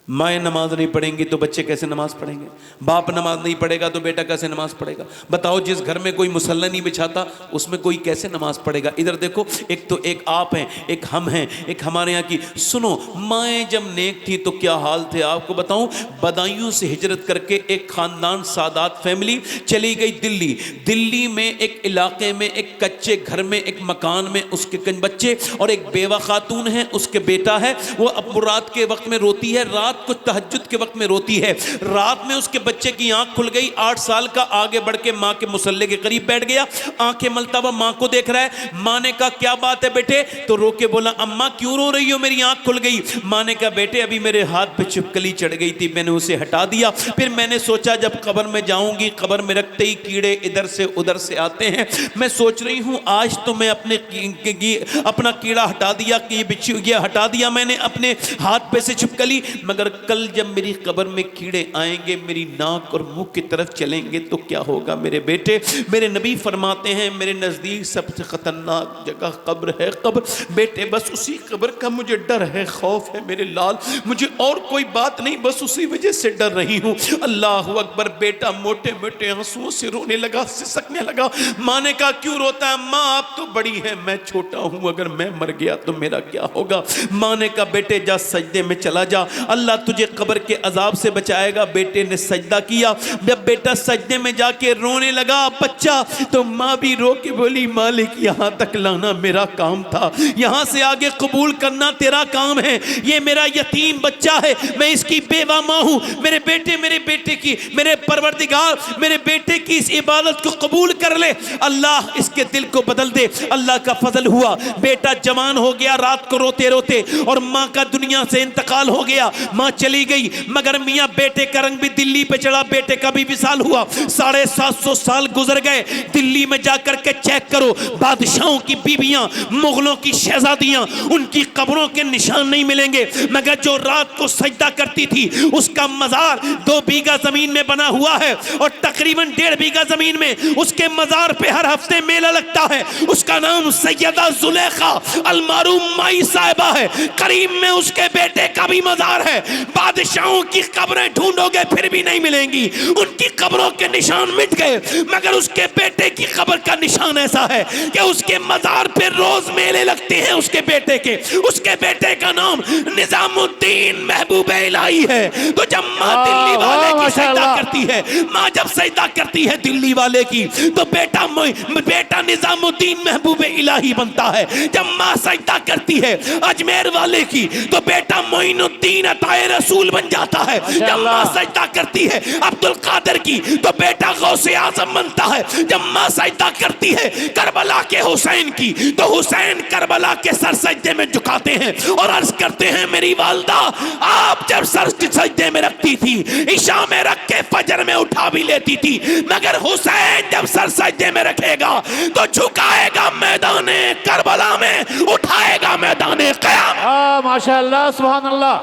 माएँ नमाज नहीं पढ़ेंगी तो बच्चे कैसे नमाज पढ़ेंगे? बाप नमाज नहीं पढ़ेगा तो बेटा कैसे नमाज पढ़ेगा? बताओ, जिस घर में कोई मुसल्ला नहीं बिछाता उसमें कोई कैसे नमाज पढ़ेगा? इधर देखो, एक तो एक आप हैं, एक हम हैं, एक हमारे यहाँ की। सुनो, माएँ जब नेक थी तो क्या हाल थे आपको बताऊं। बदायूं से हिजरत करके एक खानदान, सादात फैमिली चली गई दिल्ली। दिल्ली में एक इलाके में एक कच्चे घर में एक मकान में उसके कई बच्चे और एक बेवा खातून है, उसके बेटा है। वो अब रात के वक्त में रोती है, रात को तहज्जुद के वक्त में रोती है। रात में उसके बच्चे की आंख खुल गई, 8 साल का, आगे बढ़ के मां के मुसल्ले के करीब बैठ गया, आंखें मलता हुआ मां को देख रहा है। मां ने कहा क्या बात है बेटे? तो रो के बोला अम्मा क्यों रो रही हो, मेरी आंख खुल गई। मां ने कहा बेटे अभी मेरे हाथ पे छिपकली चढ़ गई थी, मैंने उसे हटा दिया। फिर मैंने सोचा जब कब्र में जाऊंगी, कब्र में रखते ही कीड़े इधर से उधर से आते हैं, मैं सोच रही हूं आज तो मैं अपना कीड़ा हटा दिया, कि ये हटा दिया मैंने अपने हाथ पे से छिपकली, मगर कल जब मेरी कब्र में कीड़े आएंगे, मेरी नाक और मुंह की तरफ चलेंगे तो क्या होगा मेरे बेटे? मेरे नबी फरमाते हैं मेरे नजदीक सबसे खतरनाक जगह कब्र है। कब्र बेटे, बस उसी कब्र का मुझे डर है, खौफ है मेरे लाल, मुझे और कोई बात नहीं, बस उसी वजह से डर रही हूं। अल्लाह अकबर। बेटा मोटे मोटे आंसुओं से रोने लगा, सिसकने लगा। मां ने कहा क्यों रोता है? मां आप तो बड़ी है, मैं छोटा हूं, अगर मैं मर गया तो मेरा क्या होगा? मां ने कहा बेटे जा सजदे में चला जा, अल्लाह तुझे कब्र के अजाब से बचाएगा। बेटे ने सजदा किया। जब बेटा सजदे में जाके रोने लगा बच्चा, तो मां भी रो के बोली मालिक यहां तक लाना मेरा काम था, यहां से आगे कबूल करना तेरा काम है। ये मेरा यतीम बच्चा है, मैं इसकी बेवा मां हूं। मेरे बेटे की, मेरे परवरदिगार मेरे बेटे की इस इबादत को कबूल कर ले, अल्लाह इसके दिल को बदल दे। अल्लाह का फजल हुआ, बेटा जवान हो गया। रात को रोते रोते और मां का दुनिया से इंतकाल हो गया, मां चली गई। मगर मियां बेटे का रंग भी दिल्ली पे चढ़ा, बेटे का भी विसाल हुआ। 750 साल गुजर गए। दिल्ली में जाकर के चेक करो, बादशाहों की बीबियां, मुगलों की शहजादियां, उनकी कब्रों के निशान नहीं मिलेंगे। मगर जो रात को सजदा करती थी उसका मजार 2 बीघा जमीन में बना हुआ है, और तकरीबन 1.5 बीघा जमीन में उसके मजार पे हर हफ्ते मेला लगता है। उसका नाम सैयदा जुलेखा अलमारूम माई साहिबा है। करीब में उसके बेटे का भी मजार है। बादशाहों की कब्रें ढूंढोगे फिर भी नहीं मिलेंगी, उनकी कब्रों के निशान मिट गए। मगर उसके बेटे की कब्र का निशान ऐसा है कि उसके मजार पे रोज मेले लगते हैं उसके बेटे के। उसके बेटे का नाम निजामुद्दीन महबूब इलाही है। तो जब माँ दिल्ली वाले की सजदा करती है, माँ जब सजदा करती है दिल्ली वाले की, तो बेटा निजामुद्दीन महबूब इलाही बनता है। जब माँ सजदा करती है अजमेर वाले की, तो बेटा मोइनुद्दीन अताए रसूल बन जाता है। जब माँ सजदा करती है अब्दुल कादिर की, तो बेटा गौसे आजम बनता है। जब माँ सजदा करती है करबला के हुसैन की, तो हुसैन करबला के सर सजदे में झुकाते हैं और अर्ज करते हैं मेरी वालदा आप जब सर सजदे में रखती थी, ईशा में रख के फजर में उठा भी लेती थी, मगर हुसैन जब सर सजदे में रखेगा तो झुकाएगा मैदाने करबला में, उठाएगा मैदाने क़यामत। माशाअल्लाह, सुभान अल्लाह,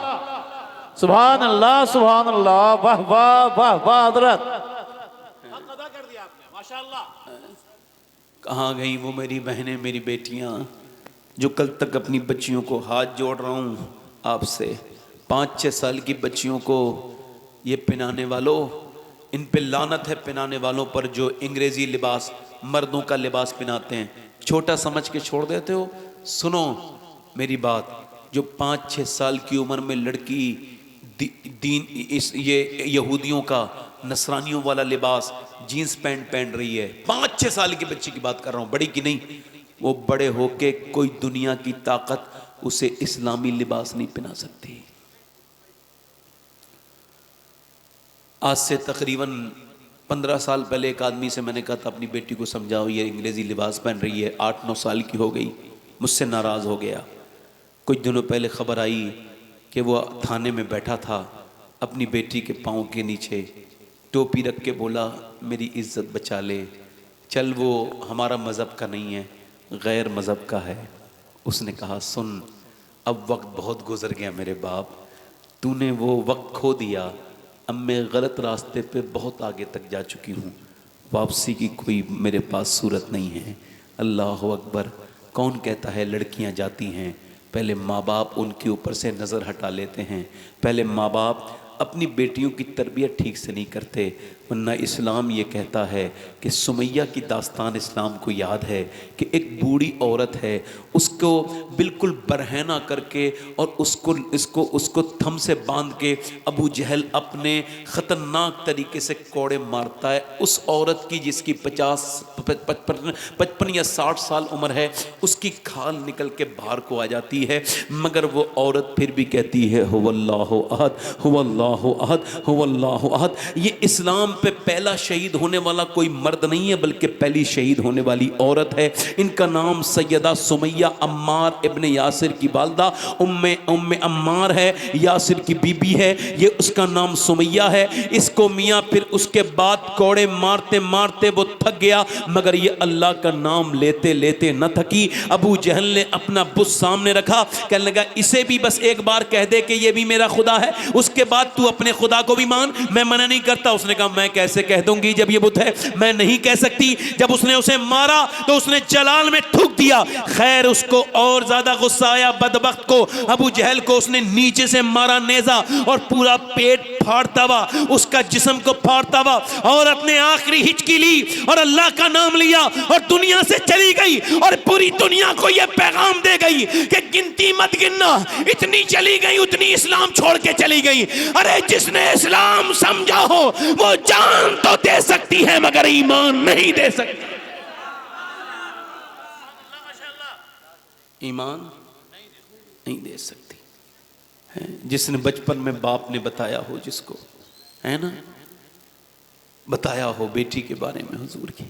सुभान अल्लाह, सुभान अल्लाह, वाह वाह वाह वाह हज़रत, अदा कर दिया आपने, माशाअल्लाह। कहाँ गई वो मेरी बहनें, मेरी बेटियां, जो कल तक अपनी बच्चियों को हाथ जोड़ रहा हूँ आपसे, 5-6 साल की बच्चियों को ये पहनाने वालों, इन पे लानत है पहनाने वालों पर, जो अंग्रेजी लिबास, मर्दों का लिबास पहनाते हैं, छोटा समझ के छोड़ देते हो। सुनो मेरी बात, जो 5-6 साल की उम्र में लड़की ये यहूदियों का, नसरानियों वाला लिबास, जीन्स पैंट पहन रही है, 5-6 साल की बच्ची की बात कर रहा हूँ, बड़ी की नहीं, वो बड़े होके कोई दुनिया की ताकत उसे इस्लामी लिबास नहीं पहना सकती। आज से तकरीबन 15 साल पहले एक आदमी से मैंने कहा था अपनी बेटी को समझाओ, ये अंग्रेजी लिबास पहन रही है, 8-9 साल की हो गई, मुझसे नाराज़ हो गया। कुछ दिनों पहले खबर आई कि वो थाने में बैठा था, अपनी बेटी के पाँव के नीचे टोपी रख के बोला मेरी इज्जत बचा ले, चल वो हमारा मज़हब का नहीं है, गैर मज़हब का है। उसने कहा सुन, अब वक्त बहुत गुजर गया मेरे बाप, तूने वो वक्त खो दिया, अब मैं गलत रास्ते पे बहुत आगे तक जा चुकी हूँ, वापसी की कोई मेरे पास सूरत नहीं है। अल्लाह अकबर। कौन कहता है लड़कियाँ जाती हैं पहले माँ बाप उनके ऊपर से नज़र हटा लेते हैं, पहले माँ बाप अपनी बेटियों की तरबियत ठीक से नहीं करते। वरना इस्लाम ये कहता है कि सुमैया की दास्तान इस्लाम को याद है कि एक बूढ़ी औरत है, उसको बिल्कुल बरहना करके और उसको थम से बांध के अबू जहल अपने ख़तरनाक तरीके से कोड़े मारता है। उस औरत की जिसकी 55 या 60 साल उम्र है, उसकी खाल निकल के बाहर को आ जाती है, मगर वो औरत फिर भी कहती है हुवल्लाहु अहद हुवल्लाहु अहद हुवल्लाहु अहद। ये इस्लाम पे पहला शहीद होने वाला कोई मर्द नहीं है, बल्कि पहली शहीद होने वाली औरत है। इनका नाम सैयदा सुमैया अम्मार इब्ने यासिर की वालदा उम्मे अम्मार है, यासिर की बीबी है, ये उसका नाम सुमैया है। इसको मियाँ फिर उसके बाद कोड़े मारते मारते वो थक गया, मगर ये अल्लाह का नाम लेते लेते न थकी। अबू जहल ने अपना बुत सामने रखा, कहने लगा इसे भी बस एक बार कह दे कि ये भी मेरा खुदा है, उसके बाद तू अपने खुदा को भी मान, मैं मना नहीं करता। उसने कहा मैं कैसे कह दूंगी जब ये बुत है, मैं नहीं कह सकती। जब उसने उसे मारा तो उसने जलाल में थूक दिया। खैर उसको और ज्यादा गुस्सा आया, बदबख्त को, अबू जहल को उसने नीचे से मारा नेजा और पूरा पेट फाड़ता हुआ, उसका जिस्म को फाड़ता हुआ, और अपने आखिरी हिचकी ली और अल्लाह का नाम लिया और दुनिया से चली गई। और पूरी दुनिया को यह पैगाम दे गई कि गिनती मत गिनना, इतनी चली गई उतनी इस्लाम छोड़ के चली गई। अरे जिसने इस्लाम समझा हो वो जान तो दे सकती है मगर ईमान नहीं दे सकती। ईमान नहीं दे सकती है। जिसने बचपन में बाप ने बताया हो, जिसको है ना बताया हो बेटी के बारे में, हुजूर की,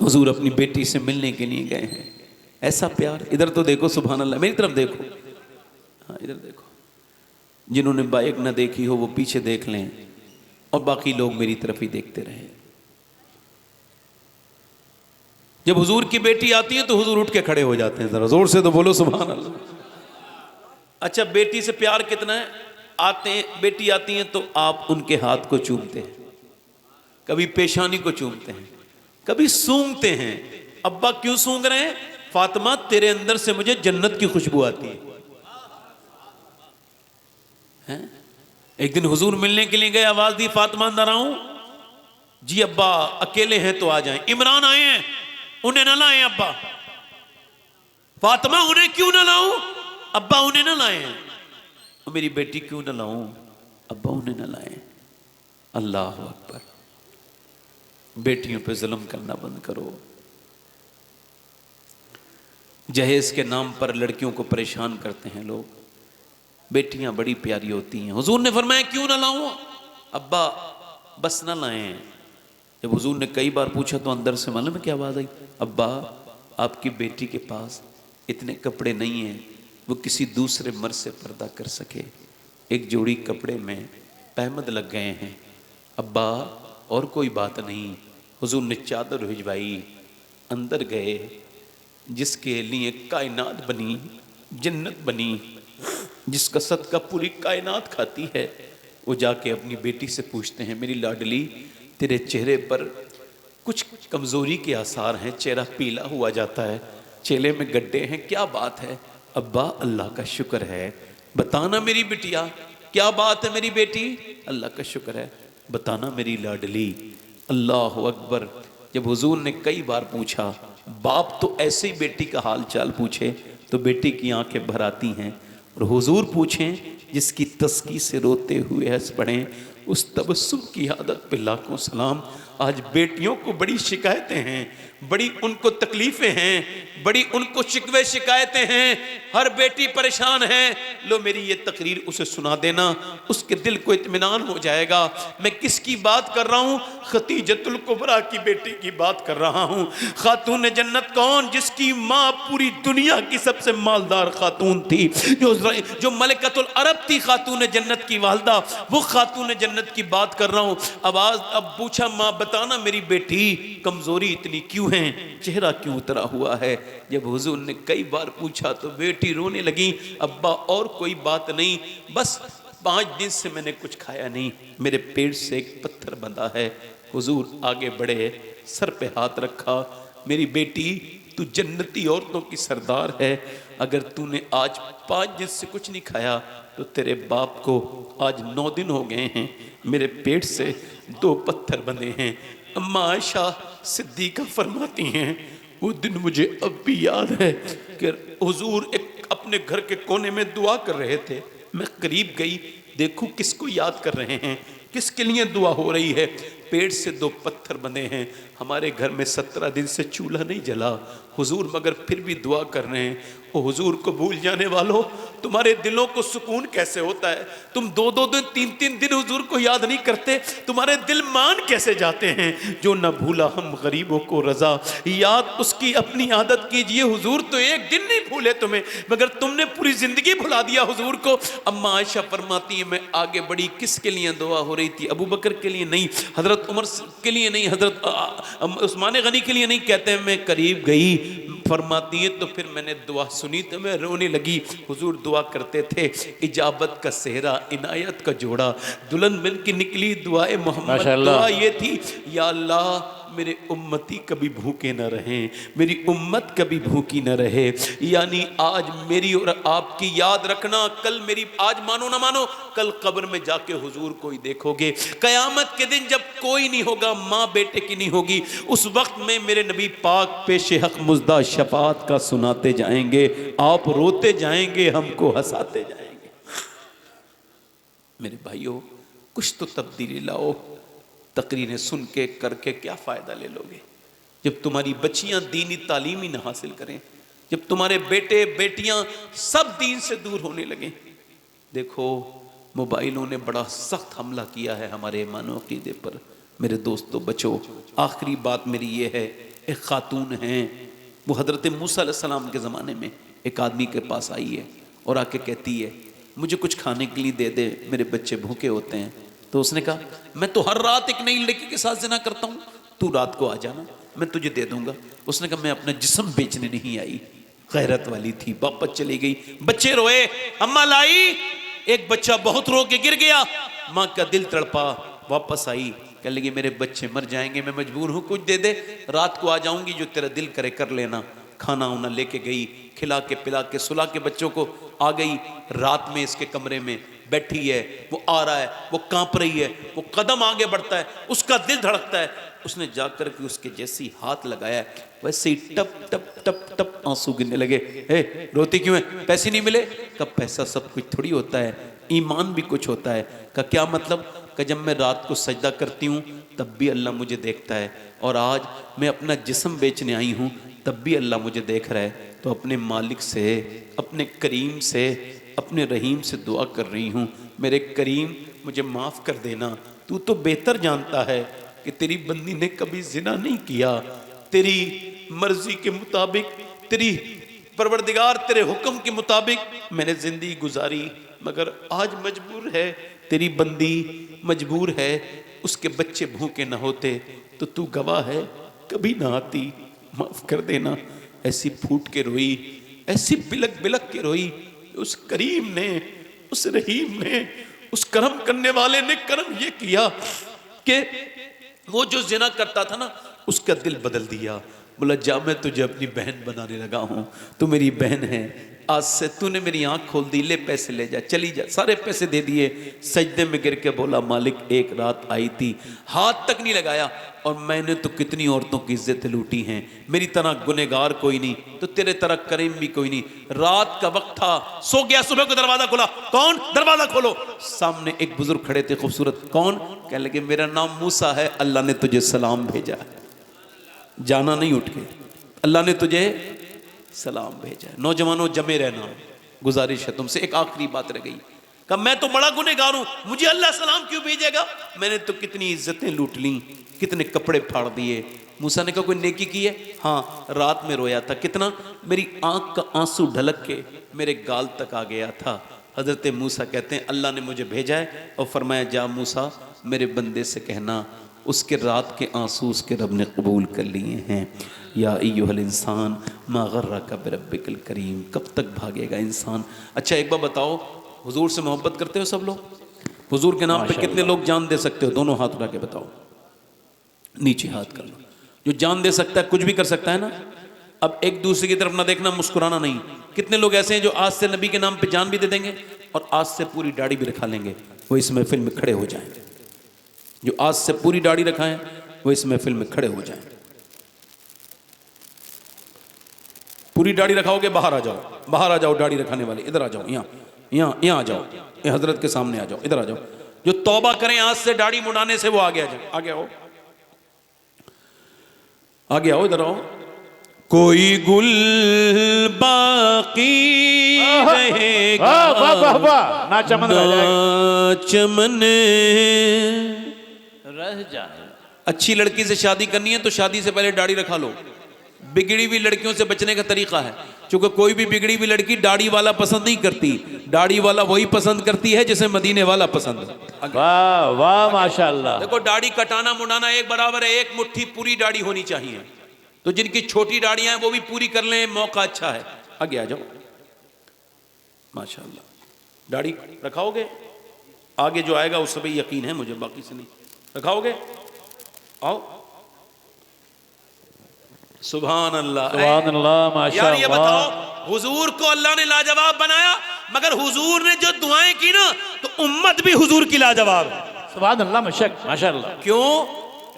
हुजूर अपनी बेटी से मिलने के लिए गए हैं, ऐसा प्यार। इधर तो देखो सुभान अल्लाह, मेरी तरफ देखो, हाँ इधर देखो। जिन्होंने बाइक न देखी हो वो पीछे देख लें और बाकी लोग मेरी तरफ ही देखते रहें। जब हुजूर की बेटी आती है तो हुजूर उठ के खड़े हो जाते हैं। जरा जोर से तो बोलो सुभान अल्लाह। अच्छा, बेटी से प्यार कितना है। आते हैं, बेटी आती है तो आप उनके हाथ को चूमते हैं, कभी पेशानी को चूमते हैं, कभी सूंघते हैं। अब्बा क्यों सूंघ रहे हैं? फातिमा तेरे अंदर से मुझे जन्नत की खुशबू आती है। एक दिन हुजूर मिलने के लिए गए, आवाज दी फातिमा अंदर आऊं। जी अब्बा अकेले हैं तो आ जाएं। इमरान आए हैं, उन्हें ना लाएं अब्बा। फातिमा उन्हें क्यों ना लाऊं? अब्बा उन्हें ना लाएं। मेरी बेटी क्यों ना लाऊं? अब्बा उन्हें ना लाएं। अल्लाह अकबर। बेटियों पे जुल्म करना बंद करो। जहेज के नाम पर लड़कियों को परेशान करते हैं लोग। बेटियां बड़ी प्यारी होती हैं। हुजूर ने फरमाया क्यों ना लाऊं? अब्बा बस ना लाएं। जब हुजूर ने कई बार पूछा तो अंदर से मालूम है क्या आवाज आई? अब्बा आपकी बेटी के पास इतने कपड़े नहीं हैं वो किसी दूसरे मर्द से पर्दा कर सके। एक जोड़ी कपड़े में पहमद लग गए हैं। अब्बा और कोई बात नहीं। हुजूर ने चादर भिजवाई, अंदर गए। जिसके लिए कायनात बनी, जन्नत बनी, जिसका सदका पूरी कायनात खाती है, वो जाके अपनी बेटी से पूछते हैं मेरी लाडली तेरे चेहरे पर कुछ कमज़ोरी के आसार हैं, चेहरा पीला हुआ जाता है, चेहरे में गड्ढे हैं, क्या बात है? अब्बा अल्लाह का शुक्र है। बताना मेरी बिटिया क्या बात है? मेरी बेटी अल्लाह का शुक्र है, बताना मेरी लाडली। अल्लाह अकबर। जब हुजूर ने कई बार पूछा, बाप तो ऐसे ही बेटी का हाल चाल पूछे तो बेटी की आंखें भर आती हैं, और हुजूर पूछें जिसकी तस्की से रोते हुए हंस पड़ें, उस तबस्सुम की आदत पे लाखों सलाम। आज बेटियों को बड़ी शिकायतें हैं, बड़ी उनको तकलीफ़ें हैं, बड़ी उनको शिकवे शिकायतें हैं, हर बेटी परेशान है। लो मेरी ये तकरीर उसे सुना देना, उसके दिल को इत्मीनान हो जाएगा। मैं किसकी बात कर रहा हूँ? खतीजतुल कुबरा की बेटी की बात कर रहा हूँ। खातून जन्नत कौन? जिसकी माँ पूरी दुनिया की सबसे मालदार खातून थी, जो मलिकतुल अरब थी, खातून जन्नत की वालदा, वो खातून जन्नत की बात कर रहा हूँ। आवाज अब पूछा, माँ बताना मेरी बेटी कमजोरी इतनी क्यों है, चेहरा क्यों उतरा हुआ है? जब हुजूर ने कई बार पूछा तो बेटी रोने लगी। अब्बा और कोई बात नहीं, बस 5 दिन से मैंने कुछ खाया नहीं, मेरे पेट से एक पत्थर बंधा है। हुजूर आगे बढ़े, सर पे हाथ रखा, मेरी बेटी तू जन्नती औरतों की सरदार है, अगर तूने आज 5 दिन से कुछ नहीं खाया तो तेरे बाप को आज 9 दिन हो गए हैं, मेरे पेट से 2 पत्थर बंधे हैं। अम्मा आयशा सिद्दीक़ा फरमाती हैं वो दिन मुझे अब भी याद है कि हुजूर एक अपने घर के कोने में दुआ कर रहे थे। मैं करीब गई, देखूं किसको याद कर रहे हैं, किसके लिए दुआ हो रही है। पेट से 2 पत्थर बंधे हैं। हमारे घर में 17 दिन से चूल्हा नहीं जला हुजूर, मगर फिर भी दुआ कर रहे हैं। ओ हुजूर को भूल जाने वालों, तुम्हारे दिलों को सुकून कैसे होता है? तुम 2-2 दिन 3-3 दिन हुजूर को याद नहीं करते, तुम्हारे दिल मान कैसे जाते हैं? जो न भूला हम गरीबों को रजा, याद उसकी अपनी आदत कीजिए। हुजूर तो एक दिन नहीं भूले तुम्हें, मगर तुमने पूरी जिंदगी भुला दिया हुजूर को। अम्मा आयशा फरमाती है मैं आगे बढ़ी, किसके लिए दुआ हो रही थी? अबू बकर के लिए नहीं, हजरत उमर के लिए नहीं, हजरत उस्मान गनी के लिए नहीं। कहते हैं मैं करीब गई, फरमाती है तो फिर मैंने दुआ सुनी तो मैं रोने लगी। हुजूर दुआ करते थे, इजाबत का सेहरा, इनायत का जोड़ा, दुल्हन बन के निकली दुआए मोहम्मद। दुआ ये थी, या अल्लाह मेरे उम्मती कभी भूखे न रहें, मेरी उम्मत कभी भूखी न रहे। यानी आज मेरी और आपकी याद रखना, कल मेरी, आज मानो ना मानो, कल कब्र में जाके हुजूर को ही देखोगे। कयामत के दिन जब कोई नहीं होगा, माँ बेटे की नहीं होगी, उस वक्त में मेरे नबी पाक पेशे हक मुजदा शफात का सुनाते जाएंगे, आप रोते जाएंगे, हमको हंसाते जाएंगे। मेरे भाइयों कुछ तो तब्दीली लाओ। तकरीरें सुन के करके क्या फ़ायदा ले लोगे जब तुम्हारी बच्चियां दीनी तालीम ही ना हासिल करें, जब तुम्हारे बेटे बेटियां सब दीन से दूर होने लगे। देखो मोबाइलों ने बड़ा सख्त हमला किया है हमारे ईमान और अक़ीदे पर। मेरे दोस्तों बच्चों, आखिरी बात मेरी ये है, एक खातून हैं, वो हज़रत मूसा अलैहिस्सलाम के ज़माने में एक आदमी के पास आई है और आके कहती है मुझे कुछ खाने के लिए दे दे, मेरे बच्चे भूखे होते हैं। तो उसने कहा मैं तो हर रात एक नई लड़की के साथ ज़िना करता हूँ, तू रात को आ जाना, मैं तुझे दे दूंगा। उसने कहा मैं अपना जिस्म बेचने नहीं आई। गैरत वाली थी, वापस चली गई। बच्चे रोए, अम्मा लाई, एक बच्चा बहुत रो के गिर गया, माँ का दिल तड़पा, वापस आई, कह लगी मेरे बच्चे मर जाएंगे, मैं मजबूर हूँ, कुछ दे दे, रात को आ जाऊंगी, जो तेरा दिल करे कर लेना। खाना उन्हें लेके गई, खिला के पिला के सुला के बच्चों को आ गई। रात में इसके कमरे में बैठी है, वो आ रहा है, वो कांप रही है, वो कदम आगे बढ़ता है, उसका दिल धड़कता है। उसने जाकर के उसके जैसी हाथ लगाया, वैसे ही टप टप टप टप आंसू गिरने लगे। हे रोती क्यों है? पैसे नहीं मिले? कब पैसा सब कुछ थोड़ी होता है, ईमान भी कुछ होता है। का क्या मतलब? कि जब मैं रात को सजदा करती हूँ तब भी अल्लाह मुझे देखता है, और आज मैं अपना जिस्म बेचने आई हूँ तब भी अल्लाह मुझे देख रहा है। तो अपने मालिक से, अपने करीम से, अपने रहीम से दुआ कर रही हूँ, मेरे करीम मुझे माफ़ कर देना। तू तो बेहतर जानता है कि तेरी बंदी ने कभी जिना नहीं किया, तेरी मर्जी के मुताबिक, तेरी परवरदिगार तेरे हुक्म के मुताबिक मैंने ज़िंदगी गुजारी, मगर आज मजबूर है, तेरी बंदी मजबूर है, उसके बच्चे भूखे ना होते तो तू गवाह है कभी ना आती, माफ़ कर देना। ऐसी फूट के रोई, ऐसी बिलक बिलक के रोई। उस करीम ने, उस रहीम ने, उस करम करने वाले ने करम ये किया कि वो जो जिना करता था ना, उसका दिल बदल दिया। बोला जा मैं तुझे अपनी बहन बनाने लगा हूँ, तू मेरी बहन है, आज से तूने मेरी आंख खोल दी, ले पैसे ले जा, चली जा। सारे पैसे दे दिए, सजदे में गिर के बोला मालिक एक रात आई थी, हाथ तक नहीं लगाया, और मैंने तो कितनी औरतों की इज्जत लूटी हैं, मेरी तरह गुनहगार कोई नहीं, तो तेरे तरह करीम भी कोई नहीं। रात का वक्त था, सो गया, सुबह को दरवाजा खुला, कौन? दरवाजा खोलो, सामने एक बुजुर्ग खड़े थे खूबसूरत। कौन? कहने लगे मेरा नाम मूसा है, अल्लाह ने तुझे सलाम भेजा। जाना नहीं उठ के, अल्लाह ने तुझे सलाम भेजा। नौजवानों जमे रहना, गुजारिश है तुमसे। एक आखिरी बात रह गई, कहा मैं तो बड़ा गुनहगार हूं, मुझे अल्लाह सलाम क्यों भेजेगा? मैंने तो कितनी इज्जतें लूट ली, कितने कपड़े फाड़ दिए। मूसा ने कहा कोई नेकी की है? हाँ, रात में रोया था। कितना? मेरी आंख का आंसू ढलक के मेरे गाल तक आ गया था। हजरत मूसा कहते हैं अल्लाह ने मुझे भेजा है और फरमाया जा मूसा मेरे बंदे से कहना उसके रात के आंसू उसके रब ने कबूल कर लिए हैं। या अय्युहल इंसान मा गर्रका बिरब्बिकल करीम, कब तक भागेगा इंसान? अच्छा एक बार बताओ, हुजूर से मोहब्बत करते हो सब लोग? हुजूर के नाम पे कितने लोग जान दे सकते हो? दोनों हाथ उठा के बताओ, नीचे हाथ कर लो। जो जान दे सकता है कुछ भी कर सकता है ना, अब एक दूसरे की तरफ ना देखना, मुस्कुराना नहीं। कितने लोग ऐसे हैं जो आज से नबी के नाम पे जान भी दे देंगे और आज से पूरी दाढ़ी भी रखा लेंगे, वो इस महफिल में खड़े हो जाएंगे। जो आज से पूरी दाढ़ी रखाएं वो इस महफिल में खड़े हो जाएं। पूरी दाढ़ी रखाओगे, बाहर आ जाओ, बाहर आ जाओ। दाढ़ी रखाने वाले इधर आ जाओ, यहाँ आ जाओ, ये हजरत के सामने आ जाओ, इधर आ जाओ। जो तौबा करें आज से दाढ़ी मुड़ाने से वो आगे आ जाओ, आगे आओ, आगे आओ, इधर आओ। कोई गुल बाकी रहेगा, वाह वाह वाह, ना चमन रह जाएगा, चमन रह जाए। अच्छी लड़की से शादी करनी है तो शादी से पहले दाढ़ी रखा लो। बिगड़ी हुई लड़कियों से बचने का तरीका है, क्योंकि कोई भी बिगड़ी हुई लड़की दाढ़ी वाला पसंद नहीं करती, दाढ़ी वाला वही पसंद करती है जिसे मदीने वाला पसंद है। वाह वाह माशाल्लाह। देखो दाढ़ी कटाना मुड़ाना एक बराबर है, एक मुट्ठी पूरी दाढ़ी होनी चाहिए। तो जिनकी छोटी दाढ़ियां हैं वो भी पूरी कर लें, मौका अच्छा है। आगे आ जाओ, माशाल्लाह। दाढ़ी रखाओगे, आगे जो आएगा उससे भी यकीन है मुझे, बाकी से नहीं। रखाओगे, आओ। सुभान अल्लाह, सुभान अल्लाह यार ये माशाल्लाह। बताओ, हुजूर को अल्लाह ने लाजवाब बनाया, मगर हुजूर ने जो दुआएं की ना तो उम्मत भी हुजूर की लाजवाब है। सुभान अल्लाह माशाल्लाह। क्यों?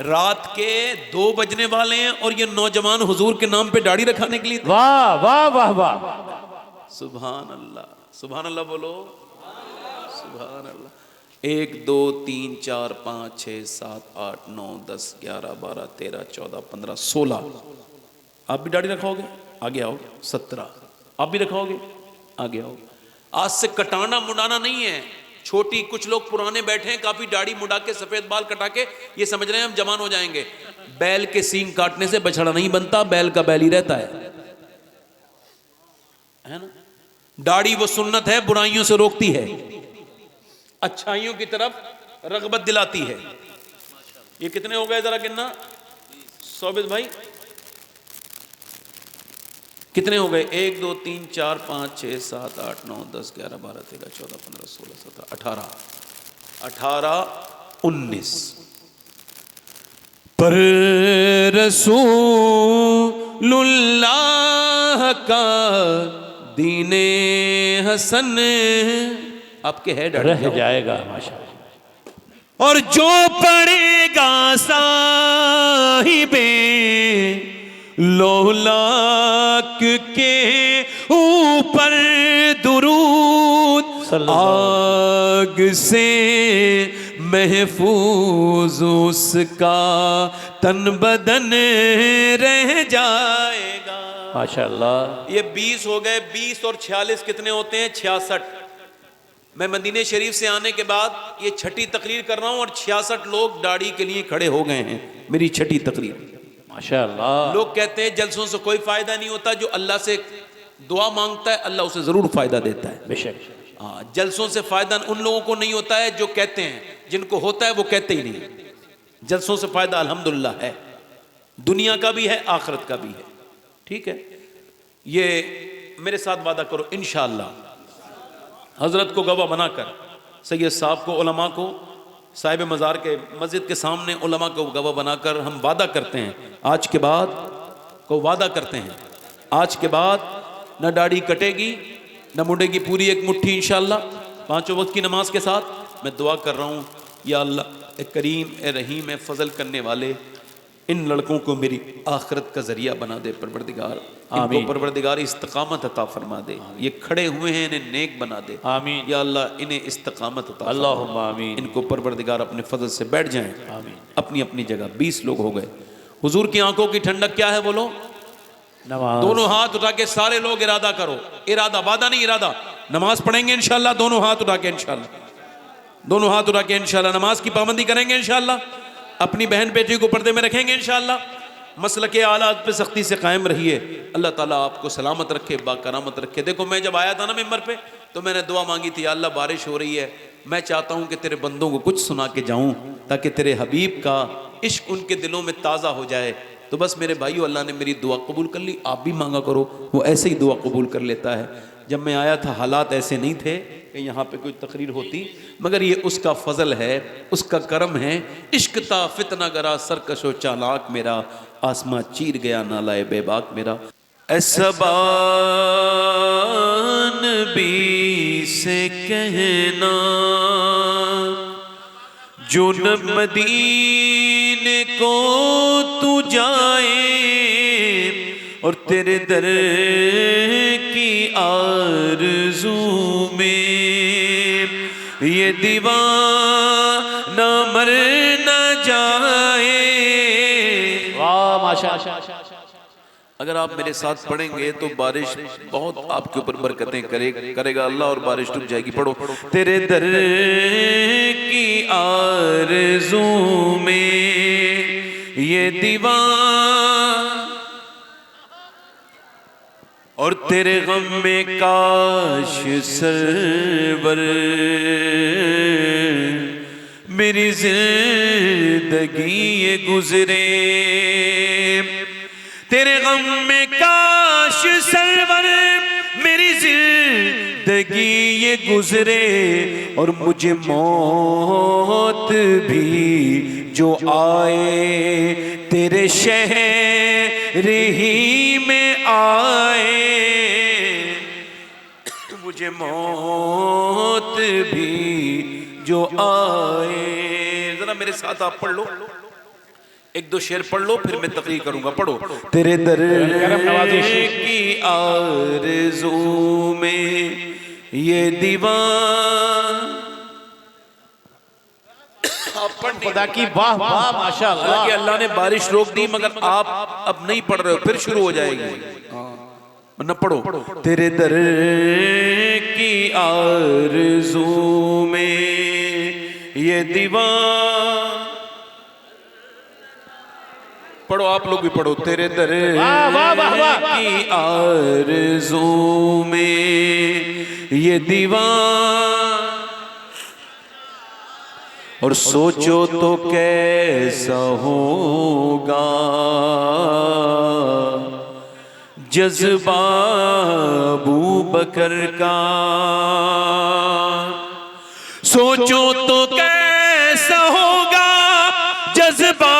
रात के 2 बजने वाले हैं और ये नौजवान हुजूर के नाम पे दाढ़ी रखाने के लिए। वाह वाह वाह वाह, सुभान अल्लाह, सुभान अल्लाह बोलो, सुभान अल्लाह। 1 2 3 4 5 6 7 8 9 10 11 12 13 14 15 16। आप भी दाढ़ी रखोगे, आगे आओ। 17 आप भी रखोगे, आगे आओ। आज से कटाना मुड़ाना नहीं है। छोटी कुछ लोग पुराने बैठे हैं, काफी दाढ़ी मुड़ा के सफेद बाल कटा के ये समझ रहे हैं हम जवान हो जाएंगे। बैल के सींग काटने से बछड़ा नहीं बनता, बैल का बैल ही रहता है ना। दाढ़ी वो सुन्नत है, बुराइयों से रोकती है, अच्छाइयों की तरफ रगबत दिलाती है। ये कितने हो गए जरा गिनना, सोबित भाई कितने हो गए? 1 2 3 4 5 6 7 8 9 10 11 12 13 14 15 16 17 18 18 19 पर रसूलुल्लाह का दीने हसन आपके है रह जाएगा माशाल्लाह। और जो पढ़ेगा साहिबे लोलाक के ऊपर दुरूद, आग से महफूज उसका तन बदन रह जाएगा माशाल्लाह। ये 20 हो गए, 20 और 46 कितने होते हैं? 66। मैं मदीने शरीफ से आने के बाद ये छठी तकरीर कर रहा हूं और 66 लोग दाढ़ी के लिए खड़े हो गए हैं। मेरी छठी तकरीर माशाल्लाह। लोग कहते हैं जलसों से कोई फायदा नहीं होता, जो अल्लाह से दुआ मांगता है अल्लाह उसे जरूर फायदा देता है। बेशक। हाँ, जलसों से फायदा उन लोगों को नहीं होता है जो कहते हैं, जिनको होता है वो कहते ही नहीं। जलसों से फायदा अल्हम्दुलिल्लाह है, दुनिया का भी है, आखिरत का भी है। ठीक है, ये मेरे साथ वादा करो इंशाअल्लाह, हजरत को गवाह बनाकर, सैयद साहब को, उलमा को, साहिब मज़ार के मस्जिद के सामने उलमा को गवाह बनाकर हम वादा करते हैं, आज के बाद को वादा करते हैं, आज के बाद न दाढ़ी कटेगी न मुड़ेगी, पूरी एक मुट्ठी इंशाअल्लाह 5 वक्त की नमाज के साथ। मैं दुआ कर रहा हूँ, या अल्लाह ए करीम ए रहीम ए फजल करने वाले, इन लड़कों को मेरी आखिरत का जरिया बना दे परवरदिगार। इनको परवरदिगार इस्तकामत अता फरमा दे। ये खड़े हुए हैं, इन्हें नेक बना दे। आमीन या अल्लाह इन्हें इस्तकामत अता फरमा। अल्लाहुम्मा आमीन। इनको परवरदिगार अपने फजल से बैठ जाएं आमीन। अपनी अपनी जगह। 20 लोग हो गए। हुजूर की आंखों की ठंडक क्या है बोलो? नमाज। दोनों हाथ उठा के सारे लोग इरादा करो, इरादा, वादा नहीं, इरादा। नमाज पढ़ेंगे इंशाअल्लाह, दोनों हाथ उठा के इंशाअल्लाह, दोनों हाथ उठा के इंशाअल्लाह नमाज की पाबंदी करेंगे इंशाअल्लाह, अपनी बहन बेटी को पर्दे में रखेंगे इंशाअल्लाह। मसलक आलात पे सख्ती से कायम रहिए। अल्लाह ताला आपको सलामत रखे, बाकरामत रखे। देखो मैं जब आया था ना मिंबर पे तो मैंने दुआ मांगी थी, अल्लाह बारिश हो रही है, मैं चाहता हूँ कि तेरे बंदों को कुछ सुना के जाऊँ ताकि तेरे हबीब का इश्क उनके दिलों में ताज़ा हो जाए। तो बस मेरे भाइयों, अल्लाह ने मेरी दुआ कबूल कर ली। आप भी मांगा करो, वो ऐसे ही दुआ कबूल कर लेता है। जब मैं आया था हालात ऐसे नहीं थे कि यहाँ पे कोई तकरीर होती, मगर ये उसका फजल है, उसका करम है। इश्क ता फितना गरा सरकशो चालाक मेरा, आसमां चीर गया नालाए बेबाक मेरा। ऐसबान भी से कहना जो न मदीने को तू जाए और तेरे दर की आरज़ू में ये दीवाना मर न जाए। वाह माशाअल्लाह। अगर आप मेरे साथ पढ़ेंगे तो बारिश बहुत आपके ऊपर बरकतें करेगा अल्लाह और बारिश रुक जाएगी। पढ़ो। तेरे दर की आरज़ू में ये दीवान और तेरे गम में काश सरवर मेरी जिंदगी ये गुजरे। तेरे गम में काश सरवर मेरी जिंदगी ये गुजरे और मुझे मौत भी जो आए तेरे शहर ही में आए। मुझे मौत भी जो आए। जरा मेरे साथ आप पढ़ लो, एक दो शेर पढ़ लो, फिर मैं तकरीर करूंगा। पढ़ो। तेरे दर की आरज़ू में ये दीवान। खुदा की वाह वाह माशाअल्लाह। कि अल्लाह ने बारिश रोक दी मगर आप अब नहीं पढ़ रहे हो, फिर शुरू हो जाएगी न। पढ़ो। तेरे दर की आरज़ू में ये दीवान। पढ़ो, आप लोग भी पढ़ो। तेरे दर की आरज़ू में ये दीवान और सोचो तो कैसा होगा जज्बा अबू बकर का। सोचो तो कैसा होगा जज्बा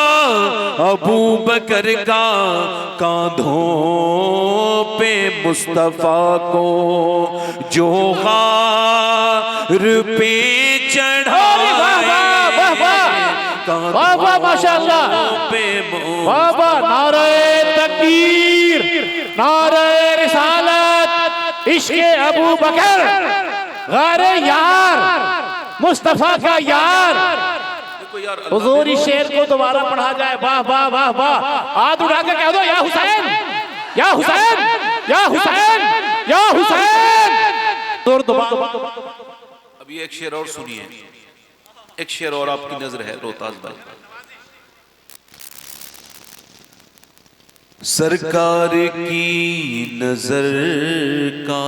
अबू बकर का। कांधों पे मुस्तफा को जो गार पे चढ़ा। वाह वाह माशाअल्लाह। वाह वाह। नारे तकबीर, नारे रिसालत, इश्क़े अबू बकर, गारे यार, मुस्तफा का यार। हुजूर इस शेर को दोबारा पढ़ा जाए। वाह वाह वाह वाह। हाथ उठा के कह दो या हुसैन, या हुसैन, या हुसैन, या हुसैन। अभी एक शेर और सुनिए, एक शेर और आपकी नजर है रोहतास भाई। सरकार की नजर का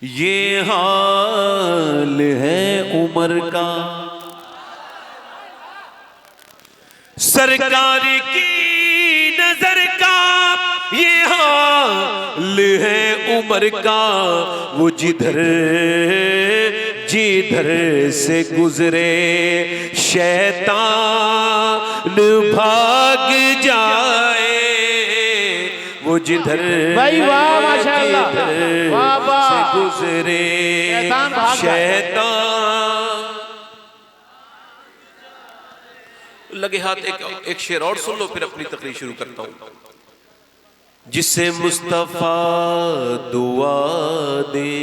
ये हाल है उमर का। सरकार की नजर का ये हाल है उमर का। वो जिधर से गुजरे शैतान भाग जाए। वो जिधर से गुजरे शैतान। लगे हाथ। एक शेर और सुन लो, फिर अपनी तकरीर शुरू करता हूं। जिसे मुस्तफा दुआ दे,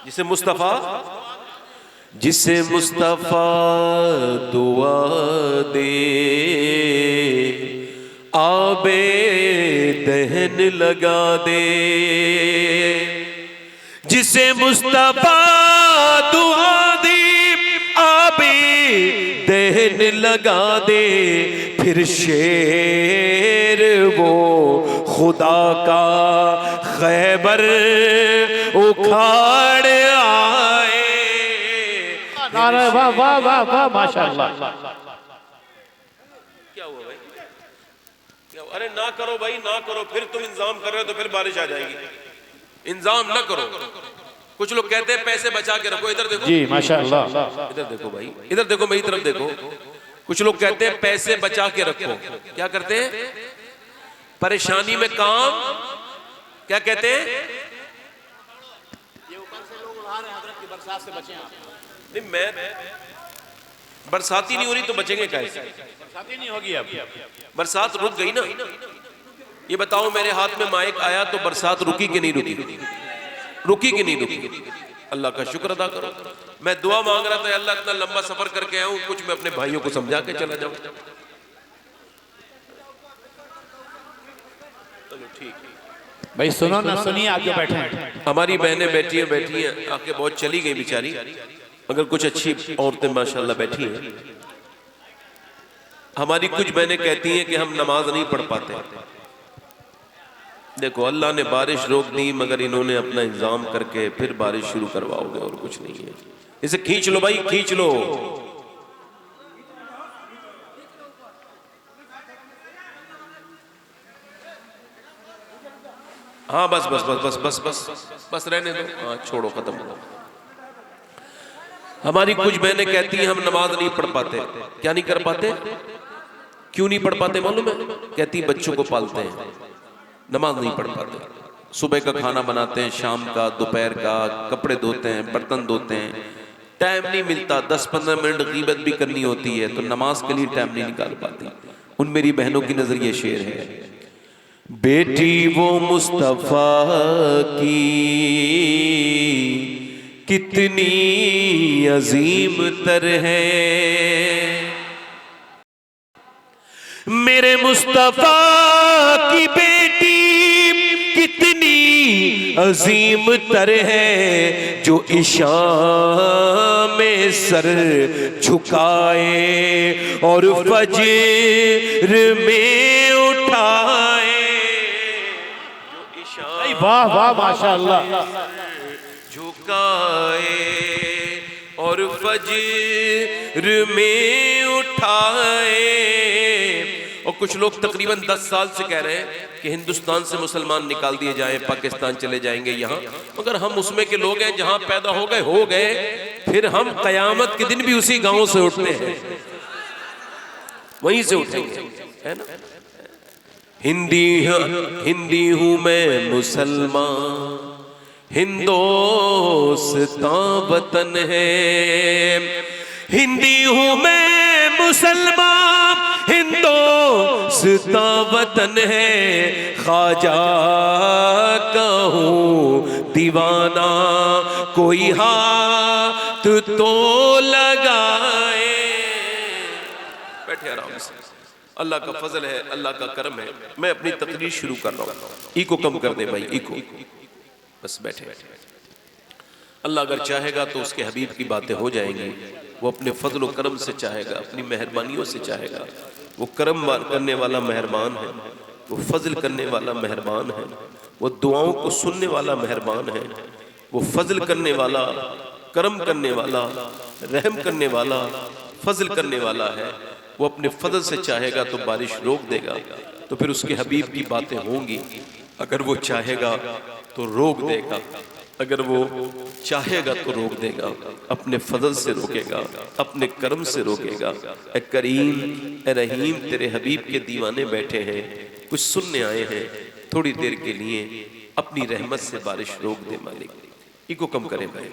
जिसे मुस्तफा दुआ दे, आबे दहन लगा दे। जिसे मुस्तफा दुआ दे, आबे दहन लगा दे। फिर शेर वो खुदा का खैबर उखाड़ आए। वाह वाह वाह वाह माशाअल्लाह। क्या हुआ भाई? क्या हुआ? अरे ना करो भाई, ना करो। फिर तुम इंतजाम कर रहे हो तो फिर बारिश आ जाएगी। इंतजाम ना करो। कुछ लोग कहते हैं पैसे बचा के रखो। इधर देखो जी माशाअल्लाह। इधर देखो भाई, इधर देखो, मेरी तरफ देखो। कुछ लोग कहते हैं पैसे बचा के रखो, क्या करते हैं? परेशानी में काम, क्या कहते हैं? ये ऊपर से लोग उड़ा रहे हैं हजरत की बरसात से बचें आप। नहीं, मैं बरसात ही नहीं हो रही तो बचेंगे कैसे? बरसात ही नहीं होगी अब। बरसात रुक गई ना। ये बताओ, मेरे हाथ में माइक आया तो बरसात रुकी कि नहीं रुकी? रुकी कि नहीं रुकी? अल्लाह का शुक्र अदा करो। मैं दुआ मांग रहा था, अल्लाह इतना लंबा सफर करके आया हूं, कुछ मैं अपने भाइयों को समझा के चला जाऊं। चलो ठीक है भाई, सुनो ना, सुनिए आप जो बैठे हैं। हमारी बहनें बैठी हैं आके बहुत चली गई बेचारी, मगर कुछ अच्छी औरतें माशाल्लाह बैठी हैं। हमारी कुछ बहनें कहती हैं कि हम नमाज नहीं पढ़ पाते। देखो, अल्लाह ने बारिश रोक दी, मगर इन्होंने अपना इंतजाम करके फिर बारिश शुरू करवाओगे और कुछ नहीं है। इसे खींच लो भाई, खींच लो। हाँ बस बस बस बस बस बस बस रहने दो। हाँ छोड़ो, खत्म हो। हमारी कुछ बहनें कहती हैं हम नमाज नहीं पढ़ पाते। क्या नहीं कर पाते? क्यों नहीं पढ़ पाते मालूम है? कहती बच्चों को पालते हैं, नमाज नहीं पढ़ पाते। सुबह का खाना बनाते हैं, शाम का, दोपहर का, कपड़े धोते हैं, बर्तन धोते हैं, टाइम नहीं मिलता। 10-15 मिनट गीबत भी करनी होती है तो नमाज के लिए टाइम नहीं निकाल पाती। उन मेरी बहनों की नजर ये शेर है, बेटी वो मुस्तफा की कितनी अजीम तर है, मेरे मुस्तफा की बेटी कितनी अजीम तर है, जो इशा में सर झुकाए और फजर में उठाए। जो इशा वाह वाह माशाअल्लाह। झुकाए और फजर में उठाए। और कुछ लोग तकरीबन 10 साल से कह रहे हैं कि हिंदुस्तान से मुसलमान निकाल दिए जाएं, पाकिस्तान चले जाएंगे यहाँ। मगर हम उसमें के लोग हैं, जहां पैदा हो गए, फिर हम कयामत के दिन भी उसी गांव से उठते हैं, वहीं से उठेंगे, है ना। हिंदी हूं मैं मुसलमान, हिंदोस्तां वतन है। हिंदी हूं मैं मुसलमान, हिंदोस्तां वतन है। ख्वाजा का हूं दीवाना, कोई हाथ तो लगाए। बैठे आराम से, अल्लाह का फजल है, अल्लाह का करम है। मैं अपनी तकरीर शुरू कर रहा हूँ। इको कम कर दे भाई, इको। बस बैठे। अल्लाह अगर चाहेगा तो उसके हबीब की बातें हो जाएंगी। वो अपने फजल व करम से चाहेगा, अपनी मेहरबानियों से चाहेगा। वो करम करने वाला मेहरबान है, वो फजल करने वाला मेहरबान है, वो दुआओं को सुनने वाला मेहरबान है, वो फजल करने वाला, करम करने वाला, रहम करने वाला, फजल करने वाला है। वो अपने फजल से चाहेगा तो बारिश रोक देगा, तो फिर उसके हबीब की बातें होंगी। अगर वो चाहेगा तो रोक देगा, अगर वो चाहेगा तो रोक देगा। अपने फजल से रोकेगा, अपने करम से रोकेगा। ए करीम, ए रहीम, तेरे हबीब के दीवाने बैठे हैं, कुछ सुनने आए हैं, थोड़ी देर के लिए अपनी रहमत से बारिश रोक दे मालिक। इको कम करें भाई।